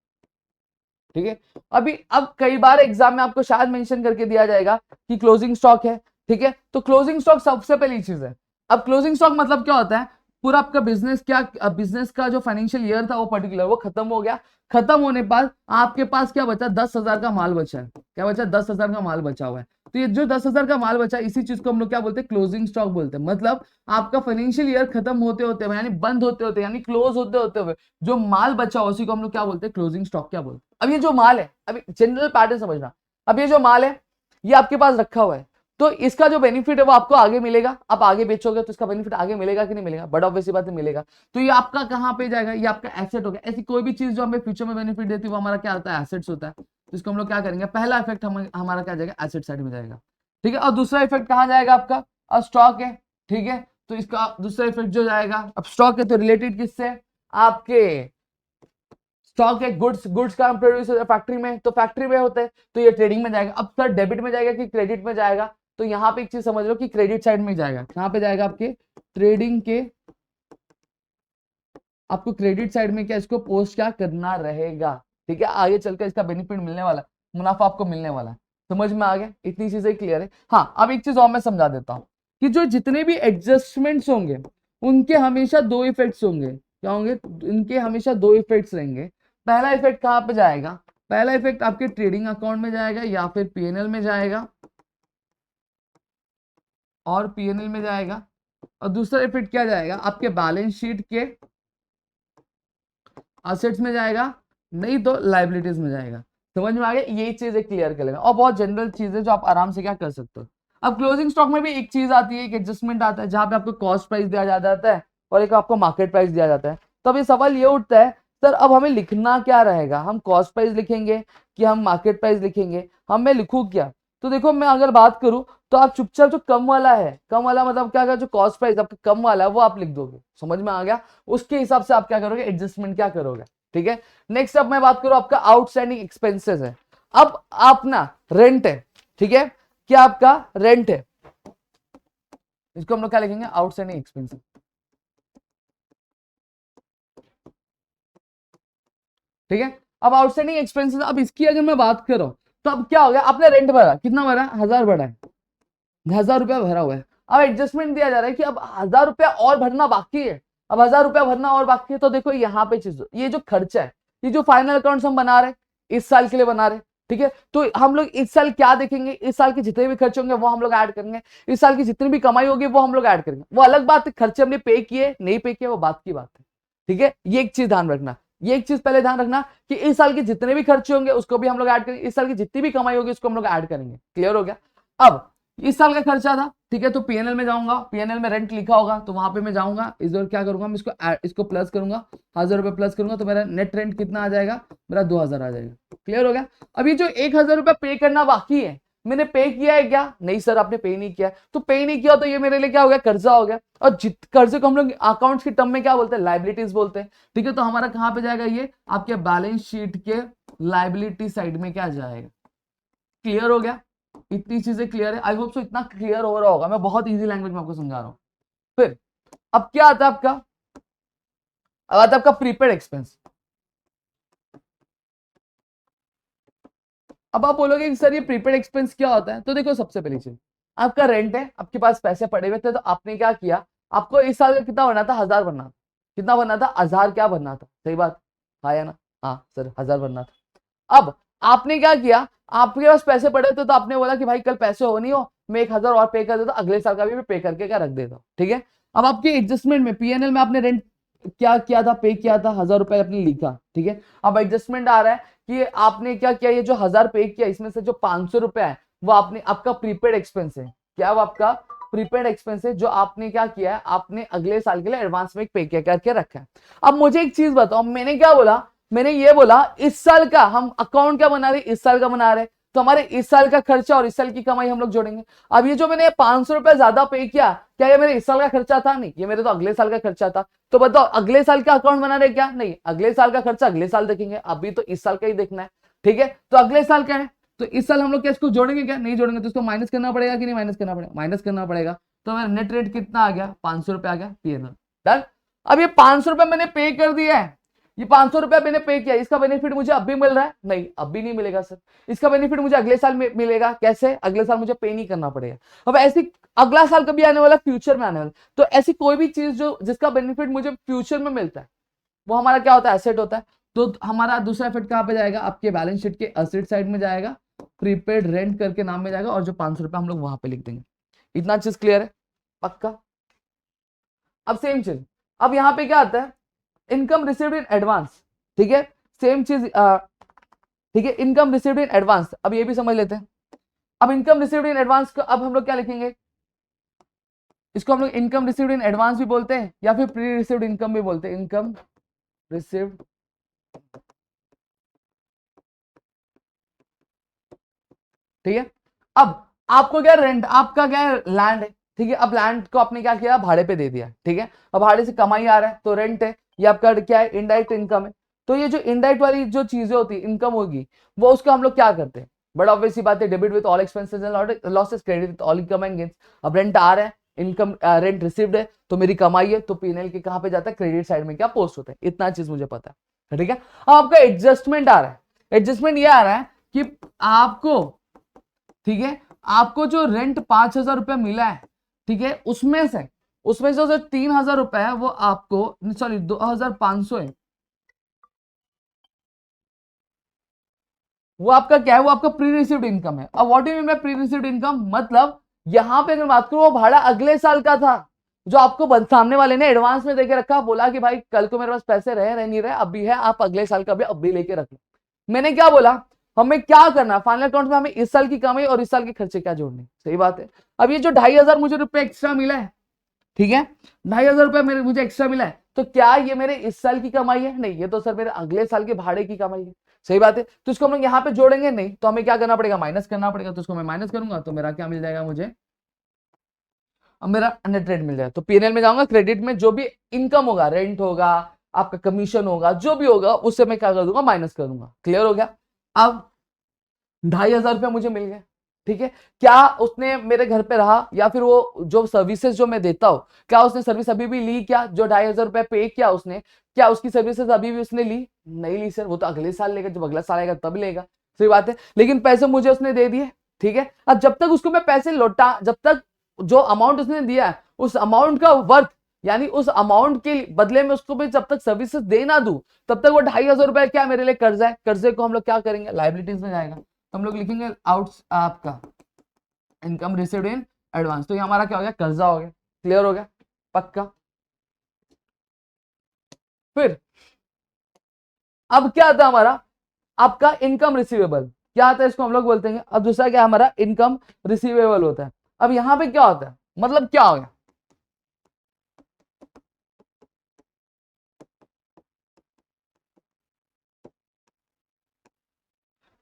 ठीक है, अभी अब कई बार एग्जाम में आपको शायद मेंशन करके दिया जाएगा कि क्लोजिंग स्टॉक है। ठीक है, तो क्लोजिंग स्टॉक सबसे पहली चीज है। अब क्लोजिंग स्टॉक मतलब क्या होता है, पूरा आपका बिजनेस क्या, बिजनेस का जो फाइनेंशियल ईयर था वो पर्टिकुलर वो खत्म हो गया। खत्म होने पर आपके पास क्या बचा, 10,000 का माल बचा है। क्या बचा, 10,000 का माल बचा हुआ है। तो ये जो 10,000 का माल बचा, इसी चीज को हम लोग क्या बोलते हैं, क्लोजिंग स्टॉक बोलते हैं। मतलब आपका फाइनेंशियल ईयर खत्म होते होते यानी बंद होते होते यानी क्लोज होते होते हुए जो माल बचा उसी को हम लोग क्या बोलते हैं, क्लोजिंग स्टॉक क्या बोलते हैं। अब ये जो माल है, अभी जनरल पैटर्न समझना, अब ये जो माल है ये आपके पास रखा हुआ है, तो इसका जो बेनिफिट है वो आपको आगे मिलेगा। आप आगे बेचोगे तो इसका बेनिफिट आगे मिलेगा कि नहीं मिलेगा, बड़ा ऑब्वियस बात है मिलेगा। तो ये आपका कहां पे जाएगा, ये आपका एसेट हो गया। ऐसी कोई भी चीज जो हमें फ्यूचर में बेनिफिट देती है वो हमारा क्या होता है, एसेट्स होता है। तो इसको हम लोग क्या करेंगे, पहला इफेक्ट हमारा क्या जाएगा, एसेट साइड में जाएगा। ठीक है, और दूसरा इफेक्ट कहां जाएगा आपका, स्टॉक है। ठीक है, तो इसका दूसरा इफेक्ट जो जाएगा, अब स्टॉक है तो रिलेटेड किससे, आपके स्टॉक है, गुड्स का प्रोड्यूस फैक्ट्री में, तो फैक्ट्री में होते हैं तो ये ट्रेडिंग में जाएगा। अब सर डेबिट में जाएगा कि क्रेडिट में जाएगा, तो यहाँ पे एक चीज समझ लो कि क्रेडिट साइड में जाएगा। कहां पे जाएगा, आपके ट्रेडिंग के, आपको क्रेडिट साइड में क्या इसको पोस्ट क्या करना रहेगा। ठीक है, आगे चलकर इसका बेनिफिट मिलने वाला, मुनाफा आपको मिलने वाला है। समझ में आ गया, इतनी चीजें क्लियर है। हाँ, अब एक चीज और मैं समझा देता हूं कि जो जितने भी एडजस्टमेंट्स होंगे उनके हमेशा 2 इफेक्ट्स होंगे। क्या होंगे, इनके हमेशा 2 इफेक्ट्स रहेंगे। पहला इफेक्ट कहां पे जाएगा, पहला इफेक्ट आपके ट्रेडिंग अकाउंट में जाएगा या फिर पीएनएल में जाएगा, और पीएनएल में जाएगा। और दूसरा इफेक्ट क्या जाएगा, आपके बैलेंस शीट के असेट्स में जाएगा, नहीं तो लाइबिलिटीज में जाएगा। समझ में आ गया, ये चीजें क्लियर कर लेना। और बहुत जनरल चीजें जो आप आराम से क्या कर सकते हो। अब क्लोजिंग स्टॉक में भी एक चीज आती है, एक एडजस्टमेंट आता है, जहां पे आपको कॉस्ट प्राइस दिया जाता है और एक आपको मार्केट प्राइस दिया जाता है। तो अब ये सवाल ये उठता है, सर अब हमें लिखना क्या रहेगा, हम कॉस्ट प्राइस लिखेंगे कि हम मार्केट प्राइस लिखेंगे, हम मैं लिखूं क्या। तो देखो मैं अगर बात करूं तो आप चुपचाप जो कम वाला है, कम वाला मतलब क्या, जो कॉस्ट प्राइस आपका कम वाला है वो आप लिख दोगे। समझ में आ गया, उसके हिसाब से आप क्या करोगे, एडजस्टमेंट क्या करोगे। ठीक है, नेक्स्ट अब मैं बात करूं, आपका आउटस्टैंडिंग एक्सपेंसेस है। अब आप ना रेंट है, ठीक है, क्या आपका रेंट है, इसको हम लोग क्या लिखेंगे, आउटस्टैंडिंग एक्सपेंसेस। ठीक है, अब आउटस्टैंडिंग एक्सपेंसेस, अब इसकी अगर मैं बात करूं तो अब क्या हो गया, आपने रेंट भरा, कितना भरा, 1,000 भरा है, 1,000 रुपया भरा हुआ है। अब एडजस्टमेंट दिया जा रहा है कि अब 1,000 रुपया और भरना बाकी है। अब 1,000 रुपया भरना और बाकी है, तो देखो यहाँ पे चीज, ये जो खर्चा है, ये जो फाइनल अकाउंट्स हम बना रहे इस साल के लिए बना रहे, ठीक है, तो हम लोग इस साल क्या देखेंगे, इस साल के जितने भी खर्चे होंगे वो हम लोग ऐड करेंगे, इस साल की जितनी भी कमाई होगी वो हम लोग ऐड करेंगे। वो अलग बात है, खर्चे हमने पे किए नहीं पे किए वो बात की बात है। ठीक है, ये एक चीज ध्यान रखना, ये एक चीज पहले ध्यान रखना कि इस साल के जितने भी खर्चे होंगे उसको भी हम लोग ऐड करेंगे, इस साल की जितनी भी कमाई होगी उसको हम लोग ऐड करेंगे। क्लियर हो गया। अब इस साल का खर्चा था, ठीक है, तो पीएनएल में जाऊंगा, पीएनएल में रेंट लिखा होगा तो वहां पे मैं जाऊंगा, इस बार क्या करूंगा, मैं इसको प्लस करूंगा, 1,000 रुपये प्लस करूंगा तो मेरा नेट रेंट कितना आ जाएगा, मेरा 2,000 आ जाएगा। क्लियर हो गया। अभी जो 1,000 रुपया पे करना बाकी है, मैंने पे किया है क्या, नहीं सर आपने पे नहीं किया, तो पे नहीं किया तो ये मेरे लिए क्या हो गया, कर्जा हो गया। और कर्जे को हम लोग अकाउंट्स के टर्म में क्या बोलते हैं, लाइबिलिटीज बोलते हैं। ठीक है, तो हमारा कहां पे जाएगा, ये आपके बैलेंस शीट के लाइबिलिटी साइड में क्या जाएगा, क्लियर हो गया? इतनी चीजें क्लियर है? आई होप सो इतना क्लियर हो रहा होगा, मैं बहुत इजी लैंग्वेज में आपको समझा रहा हूं। फिर अब क्या आता है आपका? अब आता है आपका प्रीपेड एक्सपेंस। अब आप बोलोगे कि सर ये प्रीपेड एक्सपेंस क्या होता है? तो देखो, सबसे पहली चीज, आपका रेंट है, आपके पास पैसे पड़े हुए थे, तो आपने क्या किया, आपको इस साल का कितना भरना था? 1000 भरना था। कितना भरना था? 1000 क्या भरना था? सही बात, हाँ या ना? हाँ सर, 1000 भरना था। अब आपने क्या किया, आपके पास पैसे पड़े थे, तो आपने बोला कि भाई कल पैसे हो नहीं हो, मैं 1000 और पे कर देता हूं, अगले साल का भी पे करके क्या रख देता हूं, ठीक है। अब आपके एडजस्टमेंट में, पीएनएल में आपने रेंट क्या किया था? पे किया था, 1000 रुपए आपने लिखा, ठीक है। अब एडजस्टमेंट आ रहा है कि आपने क्या किया, ये जो 1000 पे किया, इसमें से जो 500 रुपए है वो आपने, आपका प्रीपेड एक्सपेंस है। क्या वो आपका प्रीपेड एक्सपेंस है, जो आपने क्या किया है, आपने अगले साल के लिए एडवांस में पे करके रखा है। अब मुझे एक चीज बताओ, मैंने क्या बोला, मैंने ये बोला इस साल का हम अकाउंट क्या बना रहे, इस साल का बना रहे, तो हमारे इस साल का खर्चा और इस साल की कमाई हम लोग जोड़ेंगे। अब ये जो मैंने 500 रुपए ज्यादा पे किया, क्या ये मेरे इस साल का खर्चा था? नहीं, ये मेरे तो अगले साल का खर्चा था। तो बताओ, अगले साल का अकाउंट बना रहे क्या? नहीं, अगले साल का खर्चा अगले साल देखेंगे, अभी तो इस साल का ही देखना है, ठीक है। तो अगले साल क्या है, तो इस साल हम लोग क्या इसको जोड़ेंगे? क्या नहीं जोड़ेंगे, तो इसको माइनस करना पड़ेगा कि नहीं माइनस करना पड़ेगा? माइनस करना पड़ेगा। तो मेरा नेट रेट कितना आ गया? 500 रुपए आ गया पीएनएल। डन। अब ये 500 रुपए मैंने पे कर दिया है, ये 500 रुपया मैंने पे किया, इसका बेनिफिट मुझे अब भी मिल रहा है? नहीं, अब भी नहीं मिलेगा सर। इसका बेनिफिट मुझे अगले साल में मिलेगा। कैसे? अगले साल मुझे पे नहीं करना पड़ेगा। अब ऐसी अगला साल कभी आने वाला? फ्यूचर में आने वाला। तो ऐसी कोई भी चीज जो जिसका बेनिफिट मुझे फ्यूचर में मिलता है, वो हमारा क्या होता है? एसेट होता है। तो हमारा दूसरा इफेक्ट कहां पे जाएगा? आपके बैलेंस शीट के एसेट साइड में जाएगा, प्रीपेड रेंट करके नाम में जाएगा, और जो 500 रुपया हम लोग वहां पे लिख देंगे। इतना चीज क्लियर है? पक्का? अब सेम चीज, अब यहां पे क्या आता है? इनकम रिसीव्ड इन एडवांस, ठीक है। सेम चीज, ठीक है, इनकम रिसीव्ड इन एडवांस। अब ये भी समझ लेते हैं। अब इनकम रिसीव्ड इन एडवांस को अब हम लोग क्या लिखेंगे? इसको हम लोग इनकम रिसीव्ड इन एडवांस भी बोलते हैं, या फिर प्री रिसीव्ड इनकम भी बोलते हैं। इनकम रिसीव्ड, ठीक है। अब आपको क्या, रेंट आपका क्या है? लैंड है, ठीक है। अब लैंड को आपने क्या किया? भाड़े पे दे दिया, ठीक है। अब भाड़े से कमाई आ रहा है, तो रेंट है। ये आपका क्या है? इनडायरेक्ट इनकम है। तो ये जो इनडायरेक्ट वाली जो चीजें होती है, इनकम होगी, वो उसको हम लोग क्या करते हैं? बड़ा ऑब्वियस बात है, debit with all expenses and losses, credit with all income and gains. अब रेंट आ रहा है, इनकम रेंट रिसीव्ड है, तो मेरी कमाई है, तो पीएनएल के कहां पे जाता है? क्रेडिट साइड में क्या पोस्ट होता है। इतना चीज मुझे पता है, ठीक है। अब आपका एडजस्टमेंट आ रहा है। एडजस्टमेंट ये आ रहा है कि आपको, ठीक है, आपको जो रेंट 5000 रुपया मिला है, ठीक है, उसमें से जो 3000 रुपया है वो आपको, सॉरी 2500 है, वो आपका क्या है? वो आपका प्री रिसीव्ड इनकम है। अब what do you mean by pre received income? मतलब यहां पे अगर बात करूं, वो भाड़ा अगले साल का था, जो आपको सामने वाले ने एडवांस में देके रखा, बोला कि भाई कल को मेरे पास पैसे रह नहीं रहे, अभी है, आप अगले साल का भी अब भी लेके रख लो। मैंने क्या बोला, हमें क्या करना, फाइनल अकाउंट में हमें इस साल की कमाई और इस साल के खर्चे क्या जोड़ने। सही बात है। अब ये जो 2500 मुझे रुपए एक्स्ट्रा मिला है, ठीक है, 2500 रुपए मेरे मुझे एक्स्ट्रा मिला है, तो क्या ये मेरे इस साल की कमाई है? नहीं, ये तो सर मेरे अगले साल के भाड़े की कमाई है। सही बात है। तो इसको हम लोग यहाँ पे जोड़ेंगे नहीं, तो हमें क्या करना पड़ेगा? माइनस करना पड़ेगा। तो इसको मैं माइनस करूंगा, तो मेरा क्या मिल जाएगा मुझे? अब मेरा नेट रेट मिल जाएगा। तो पीएनएल में जाऊंगा, क्रेडिट में जो भी इनकम होगा, रेंट होगा, आपका कमीशन होगा, जो भी होगा, उससे मैं क्या कर दूंगा? माइनस कर दूंगा। क्लियर हो गया? अब 2500 रुपया मुझे मिल गया, ठीक है। क्या उसने मेरे घर पे रहा, या फिर वो जो सर्विसेज जो मैं देता हूं, क्या उसने सर्विस अभी भी ली? क्या जो 2500 रुपया पे किया उसने, क्या उसकी सर्विसेज अभी भी उसने ली? नहीं ली सर, वो तो अगले साल लेगा, जब अगला साल आएगा तब लेगा। सही बात है। लेकिन पैसे मुझे उसने दे दिए, ठीक है। अब जब तक उसको मैं पैसे लौटा, जब तक जो अमाउंट उसने दिया है उस अमाउंट का वर्थ, यानी उस अमाउंट के बदले में उसको भी जब तक सर्विसेज दे ना दूं, तब तक वो 2500 रुपया क्या मेरे लिए कर्जा है। कर्जे को हम लोग क्या करेंगे? लाइबिलिटीज में जाएगा, हम लोग लिखेंगे आउट आपका इनकम रिसीव्ड इन एडवांस। तो ये हमारा क्या हो गया? कर्जा हो गया। क्लियर हो गया? पक्का? फिर अब क्या आता है हमारा? आपका इनकम रिसीवेबल क्या आता है? इसको हम लोग बोलते हैं। अब दूसरा क्या हमारा? इनकम रिसीवेबल होता है। अब यहां पे क्या होता है? मतलब क्या हो गया?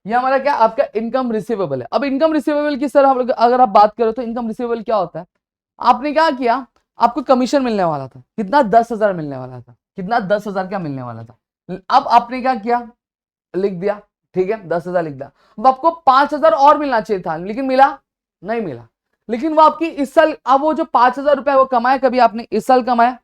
ये हमारा क्या? आपका इनकम रिसीवेबल है। अब इनकम रिसीवेबल की सर हम लोग अगर आप बात करो, तो इनकम रिसीवेबल क्या होता है? आपने क्या किया? आपको कमीशन मिलने वाला था, कितना? 10,000 मिलने वाला था। कितना? 10,000 क्या मिलने वाला था। अब आपने क्या किया? लिख दिया, ठीक है, 10,000 लिख दिया। अब आपको 5,000 और मिलना चाहिए था, लेकिन मिला नहीं मिला। लेकिन वो आपकी इस साल, अब वो जो 5,000 रुपए वो कमाया कभी आपने, इस साल कमाया,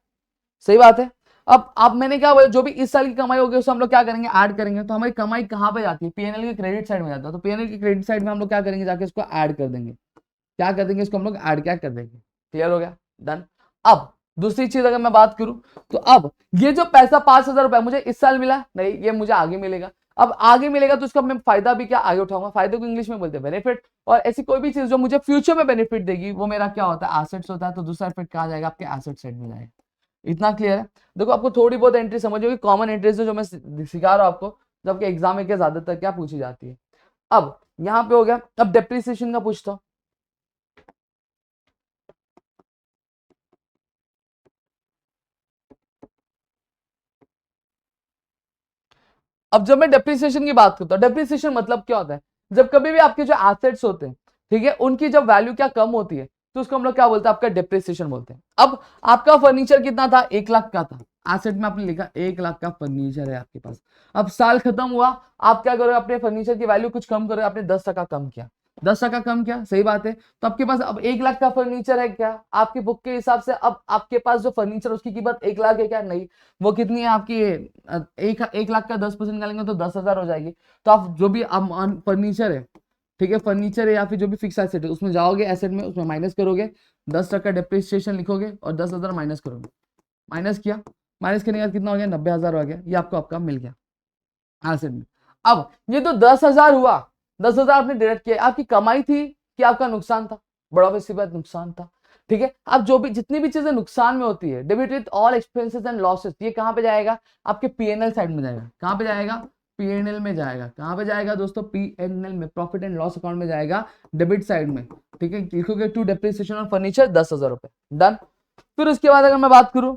सही बात है। अब मैंने क्या बोला, जो भी इस साल की कमाई होगी उसको हम लोग क्या करेंगे, ऐड करेंगे। तो हमारी कमाई कहां पे जाती है, पीएनएल के क्रेडिट साइड में जाता है। तो पीएनएल के क्रेडिट साइड में हम लोग क्या करेंगे, जाके इसको ऐड कर देंगे। क्या कर देंगे, इसको हम लोग ऐड क्या कर देंगे। क्लियर हो गया, डन। अब दूसरी चीज अगर मैं बात करूं, तो अब ये जो पैसा 5,000 रुपए मुझे इस साल मिला नहीं, ये मुझे आगे मिलेगा। अब आगे मिलेगा तो उसका मैं फायदा भी क्या आगे उठाऊंगा, फायदे को इंग्लिश में बोलते हैं बेनिफिट। और ऐसी कोई भी चीज जो मुझे फ्यूचर में बेनिफिट देगी वो मेरा क्या होता है, एसेट्स होता है। तो दूसरा इफेक्ट कहा जाएगा, आपके एसेट साइड में जाएगा। इतना क्लियर है। देखो आपको थोड़ी बहुत एंट्री समझ होगी, कॉमन एंट्रीज जो मैं सिखा रहा हूं आपको, जो आपके एग्जाम में क्या ज्यादातर क्या पूछी जाती है। अब यहाँ पे हो गया, अब डेप्रिसिएशन का पूछता हूं। अब जब मैं डेप्रिसिएशन की बात करता हूँ, डेप्रिसिएशन मतलब क्या होता है, जब कभी भी आपके जो एसेट्स होते हैं, ठीक है, उनकी जब वैल्यू क्या कम होती है तो उसको हम लोग क्या बोलते हैं, आपका डेप्रिसिएशन बोलते हैं। अब आपका फर्नीचर कितना था, 1 लाख का था, एसेट में आपने लिखा 1 लाख का फर्नीचर है आपके पास। अब साल खत्म हुआ, आप क्या करोगे, अपने फर्नीचर की वैल्यू कुछ कम करोगे, आपने 10% कम किया, 10% कम किया, सही बात है। तो आपके पास अब 1 लाख का फर्नीचर है क्या, आपकी बुक के हिसाब से अब आपके पास जो फर्नीचर उसकी कीमत 1 लाख है क्या, नहीं, वो कितनी है आपकी, 1 लाख का 10% निकालेंगे तो 10,000 हो जाएगी। तो आप जो भी फर्नीचर है, ठीक है, फर्नीचर है या फिर जो भी फिक्स एसेट है उसमें जाओगे, एसेट में उसमें माइनस करोगे, 10% डेप्रिसिएशन लिखोगे और 10,000 माइनस करोगे। माइनस किया, माइनस करने के बाद कितना हो गया, 90,000 हो गया, ये आपको आपका मिल गया एसेट में। अब ये तो 10,000 हुआ, 10,000 आपने डायरेक्ट किया, आपकी कमाई थी कि आपका नुकसान था, बड़ा वैसी बात नुकसान था, ठीक है। अब जो भी जितनी भी चीजें नुकसान में होती है, debit with all expenses and losses, ये कहां पे जाएगा, आपके पीएनएल साइड में जाएगा। कहां पे जाएगा, पीएनएल में जाएगा। कहां पे जाएगा दोस्तों, पीएनएल में, प्रॉफिट एंड लॉस अकाउंट में जाएगा, डेबिट साइड में, ठीक है। लिखोगे टू डेप्रिसिएशन ऑन फर्नीचर 10,000 रुपए, डन। फिर उसके बाद अगर मैं बात करूं,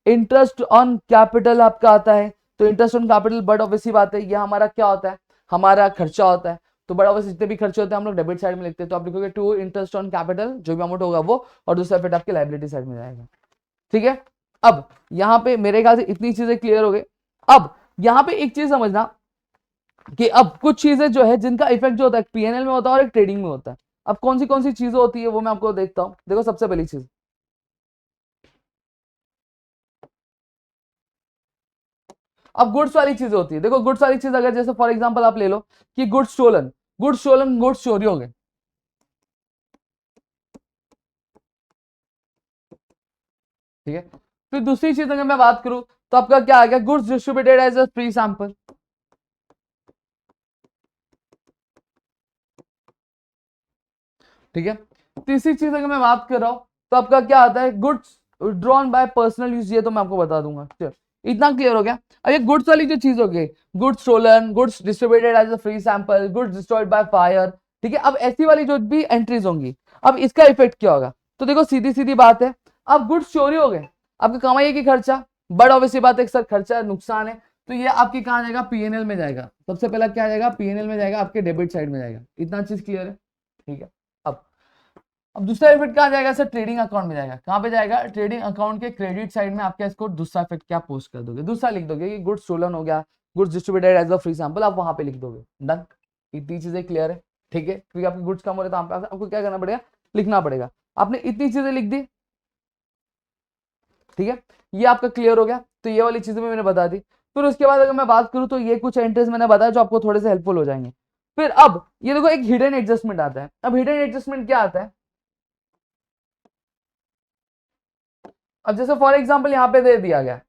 इंटरेस्ट ऑन कैपिटल आपका आता है। तो interest on capital, but obviously बात है, ये हमारा क्या होता है, हमारा खर्चा होता है। तो बड़ा ऑब्वियस जितने भी खर्चे होते हैं हम लोग डेबिट साइड में लिखते हैं। तो आप लिखोगे टू इंटरेस्ट ऑन कैपिटल, जो भी अमाउंट होगा वो, और दूसरा फिर आपके लाइबिलिटी साइड में जाएगा, ठीक है। अब यहाँ पे मेरे ख्याल से इतनी चीजें क्लियर हो गई। अब यहाँ पे एक चीज समझना कि अब कुछ चीजें जो है जिनका इफेक्ट जो होता है पीएनएल में होता है और एक ट्रेडिंग में होता है। अब कौन सी चीजें होती है वो मैं आपको देखता हूं। देखो सबसे पहली चीज, अब गुड्स वाली चीज होती है। देखो गुड्स वाली चीज अगर जैसे फॉर एग्जांपल आप ले लो कि गुड्स स्टोलन, गुड्स चोरी हो गए, ठीक है। फिर दूसरी चीज अगर मैं बात करूं तो आपका क्या आ गया, goods distributed as a free sample, ठीक है। तीसरी चीज अगर मैं बात कर रहा हूं तो आपका क्या आता है, goods drawn by personal use, ये तो मैं आपको बता दूंगा। चलो इतना क्लियर हो गया। अब ये गुड्स वाली जो चीज हो गई, goods stolen, goods distributed as a free sample, goods destroyed by fire, ठीक है। अब ऐसी वाली जो भी एंट्रीज होंगी, अब इसका इफेक्ट क्या होगा, तो देखो सीधी सीधी बात है, अब गुड्स चोरी हो गए, आपकी कमाई है कि खर्चा, बड़ा ऑब्वियसली बात है, सर खर्चा नुकसान है, तो ये आपकी कहां जाएगा, पीएनएल में जाएगा। सबसे पहला क्या जाएगा, पीएनएल में जाएगा, आपके डेबिट साइड में जाएगा। इतना चीज क्लियर है, ठीक है। अब अब दूसरा इफेक्ट कहां जाएगा सर, ट्रेडिंग अकाउंट में जाएगा। कहां पे जाएगा, ट्रेडिंग अकाउंट के क्रेडिट साइड में आपका इसको दूसरा इफेक्ट क्या पोस्ट कर दोगे, दूसरा लिख दोगे कि गुड्स स्टोलन हो गया, goods distributed as a free sample, आप वहां पे लिख दोगे, डन। इतनी चीजें क्लियर है, ठीक है, क्योंकि आपके गुड्स कम हो रहे तो आपको क्या करना पड़ेगा, लिखना पड़ेगा। आपने इतनी चीजें लिख दी, ठीक है, ये आपका क्लियर हो गया। तो ये वाली चीजें मैंने बता दी। फिर उसके बाद अगर मैं बात करूं तो ये कुछ एंट्रीज मैंने बताया जो आपको थोड़े से हेल्पफुल हो जाएंगे। फिर अब ये देखो एक हिडन एडजस्टमेंट आता है। अब हिडन एडजस्टमेंट क्या आता है, अब जैसे फॉर एग्जांपल यहां पे दे दिया गया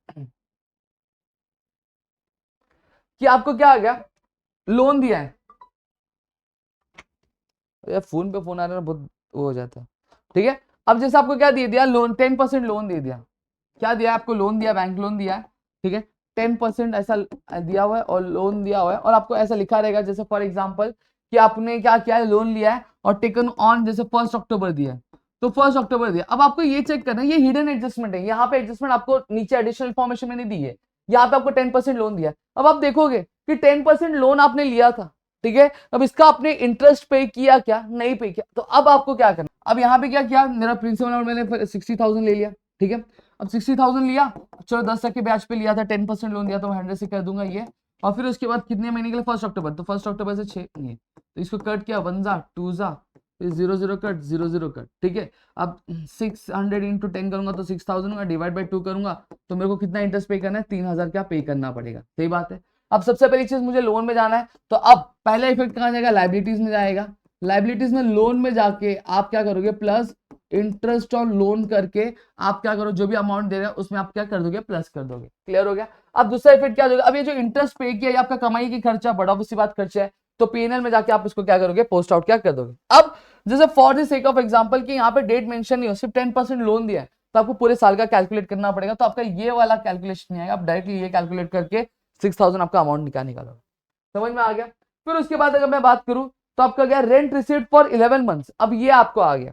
कि आपको क्या आ गया, लोन दिया है, यार फोन पे फोन आ रहा है बहुत वो हो जाता है, ठीक है। अब जैसे आपको क्या दे दिया, लोन 10% लोन दे दिया, क्या दिया आपको, लोन दिया, बैंक लोन दिया है, ठीक है। 10% ऐसा दिया हुआ है और लोन दिया हुआ है, और आपको ऐसा लिखा रहेगा जैसे फॉर एग्जांपल कि आपने क्या किया है, लोन लिया है और टेकन ऑन जैसे 1 अक्टूबर दिया है, तो 1 अक्टूबर दिया। अब आपको ये चेक करना है, ये हिडन एडजस्टमेंट है, यहाँ पे एडजस्टमेंट आपको नीचे एडिशनल इन्फॉर्मेशन में नहीं दी है, यहाँ पे आपको 10% लोन दिया। अब आप देखोगे कि 10% लोन आपने लिया था, ठीक है। अब इसका आपने इंटरेस्ट पे किया क्या, नहीं पे किया, तो अब आपको क्या करना, अब यहाँ पे क्या किया, मेरा प्रिंसिपल अमाउंट मैंने 60,000 ले लिया, ठीक है। अब 60,000 लिया, चलो 10 तक के ब्याज पे लिया था, 10% लोन दिया तो मैं 100 से कर दूंगा ये, और फिर उसके बाद कितने महीने के लिए 1 अक्टूबर, तो 1 अक्टूबर से 6 महीने, तो इसको कट किया 1 जा 2 जा, फिर 0 0 कट 0 0 कट, ठीक है। अब 600 इंटू 10 करूंगा तो 6000 होगा, डिवाइड बाई 2 करूंगा तो मेरे को कितना इंटरेस्ट पे करना है, 3000 क्या पे करना पड़ेगा, सही बात है। अब सबसे पहली चीज मुझे लोन में जाना है, तो अब पहला इफेक्ट कहाँ जाएगा, लाइबिलिटीज में जाएगा। लाइबिलिटीज में लोन में जाके आप क्या करोगे, प्लस इंटरेस्ट ऑन लोन करके आप क्या करो, जो भी अमाउंट दे रहे हैं उसमें आप क्या कर दोगे, प्लस कर दोगे। क्लियर हो गया। अब दूसरा इफेक्ट क्या होगा, अब ये जो इंटरेस्ट पे किया, ये आपका कमाई की खर्चा, बड़ा ऑब्वियस बात खर्चा है, तो पीएनएल में जाके आप इसको क्या करोगे, पोस्ट आउट क्या कर दोगे। अब जैसे for the sake of example कि यहाँ पे डेट मेंशन नहीं हो, सिर्फ 10% लोन दिया है, तो आपको पूरे साल का कैलकुलेट करना पड़ेगा, तो आपका ये वाला कैलकुलेशन नहीं आएगा, आप डायरेक्टली ये कैलकुलेट करके 6000 आपका अमाउंट निकालोगे। समझ में आ गया। फिर उसके बाद अगर मैं बात करूं तो आपका गया रेंट रिसीव्ड फॉर 11 मंथ्स, अब ये आपको आ गया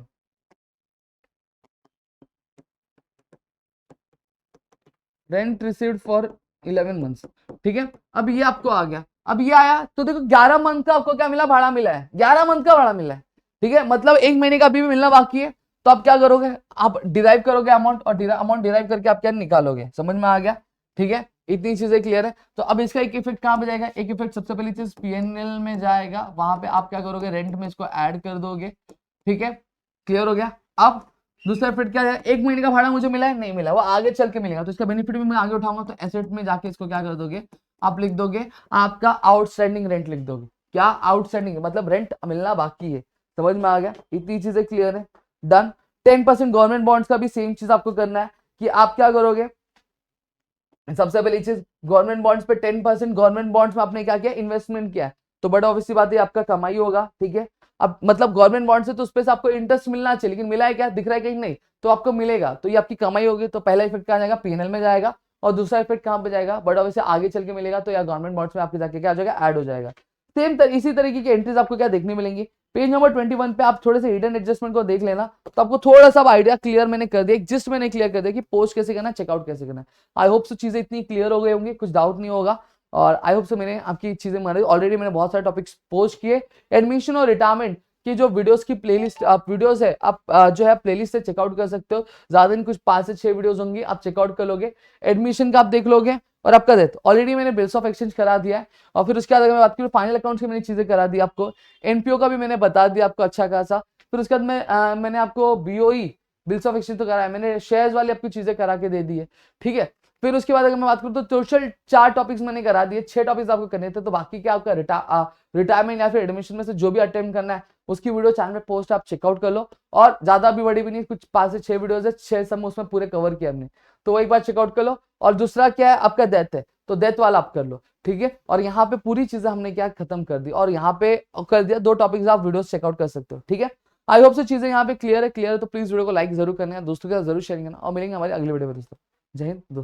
रेंट रिसीव्ड फॉर 11 मंथ्स, ठीक है। अब ये आपको आ गया, अब ये आया तो देखो 11 मंथ का आपको क्या मिला, भाड़ा मिला है, 11 मंथ का भाड़ा मिला है, ठीक है। मतलब 1 महीने का अभी भी मिलना बाकी है, तो आप क्या करोगे, आप डिराइव करोगे अमाउंट, और अमाउंट डिराइव करके आप क्या निकालोगे, समझ में आ गया, ठीक है। इतनी चीजें क्लियर है। तो अब इसका एक इफेक्ट कहां पे जाएगा, एक इफेक्ट सबसे पहली चीज पीएनएल में जाएगा, वहां पे आप क्या करोगे, रेंट में इसको ऐड कर दोगे, ठीक है। क्लियर हो गया। अब दूसरा इफेक्ट क्या है, 1 महीने का भाड़ा मुझे मिला है, नहीं मिला, वो आगे चल के मिलेगा, तो इसका बेनिफिट भी मैं आगे उठाऊंगा, तो एसेट में जाके इसको क्या कर दोगे, आप लिख दोगे आपका आउटस्टैंडिंग रेंट लिख दोगे, क्या आउटस्टैंडिंग मतलब रेंट मिलना बाकी है। समझ में आ गया, इतनी चीजें क्लियर है, डन। 10% गवर्नमेंट बॉन्ड्स का भी सेम चीज आपको करना है कि आप क्या करोगे, सबसे पहली चीज गवर्नमेंट बॉन्ड्स पे 10% गवर्नमेंट बॉन्ड्स में आपने क्या किया, इन्वेस्टमेंट किया है, तो बड़ा ऑब्वियसली बात है आपका कमाई होगा, ठीक है। अब मतलब गवर्नमेंट बॉन्ड से तो उस पे से आपको इंटरेस्ट मिलना चाहिए, लेकिन मिला है क्या, दिख रहा है कहीं नहीं, तो आपको मिलेगा, तो ये आपकी कमाई होगी, तो पहला इफेक्ट कहाँ जाएगा, पीएनएल में जाएगा, और दूसरा इफेक्ट कहाँ पे जाएगा, बड़ा ऑब्वियसली आगे चल के मिलेगा, तो या गवर्नमेंट बॉन्ड्स में आपके जाके क्या हो जाएगा, ऐड हो जाएगा। सेम इसी तरीके की एंट्रीज आपको क्या देखने मिलेंगी। पेज नंबर 21 पे आप थोड़े से हिडन एडजस्टमेंट को देख लेना, तो आपको थोड़ा सा आइडिया क्लियर मैंने कर दिया, जिस्ट मैंने क्लियर कर दिया कि पोस्ट कैसे करना, चेकआउट कैसे करना। आई होप सो चीजें इतनी क्लियर हो गई होंगी, कुछ डाउट नहीं होगा, और आई होप सो मैंने आपकी चीजें ऑलरेडी मैंने बहुत सारे टॉपिक्स पोस्ट किए। एडमिशन और रिटायरमेंट की जो वीडियोस की प्लेलिस्ट आप वीडियोस है, आप जो है प्लेलिस्ट से चेकआउट कर सकते हो, ज्यादा नहीं कुछ 5 से 6 वीडियोस होंगी, आप चेकआउट कर लोगे, एडमिशन का आप देख लोगे, और आपका देख ऑलरेडी मैंने बिल्स ऑफ एक्सचेंज करा दिया है, और फिर उसके बाद अगर मैं बात करूँ फाइनल अकाउंट्स की मैंने चीजें करा दी आपको, एनपीओ का भी मैंने बता दिया आपको अच्छा खासा, फिर उसके बाद मैंने आपको बीओई बिल्स ऑफ एक्सचेंज तो करा है, मैंने शेयर्स वाली आपकी चीजें करा के दे दी है, ठीक है। फिर उसके बाद अगर मैं बात करूँ तो टोटल 4 टॉपिक्स मैंने करा दिए, 6 टॉपिक्स आपको करने थे, तो बाकी क्या आपका रिटायरमेंट या फिर एडमिशन में से जो भी अटेम्प्ट करना है उसकी वीडियो चैनल पे पोस्ट आप चेकआउट कर लो, और ज्यादा भी बड़ी भी नहीं, कुछ 5 से 6 वीडियोस है, 6 सब उसमें पूरे कवर किया हमने, तो वही बात चेकआउट कर लो। और दूसरा क्या है आपका डेथ है, तो डेथ वाला आप कर लो, ठीक है। और यहाँ पे पूरी चीजें हमने क्या खत्म कर दी, और यहाँ पे कर दिया 2 टॉपिक्स आप वीडियोस चेकआउट कर सकते हो, ठीक है। आई होप से चीजें यहाँ पे क्लियर है, तो प्लीज वीडियो को लाइक जरूर करना है, दोस्तों के साथ जरूर शेयर करना, और मिलेंगे हमारी अगली वीडियो में दोस्तों। जय हिंद दोस्तों।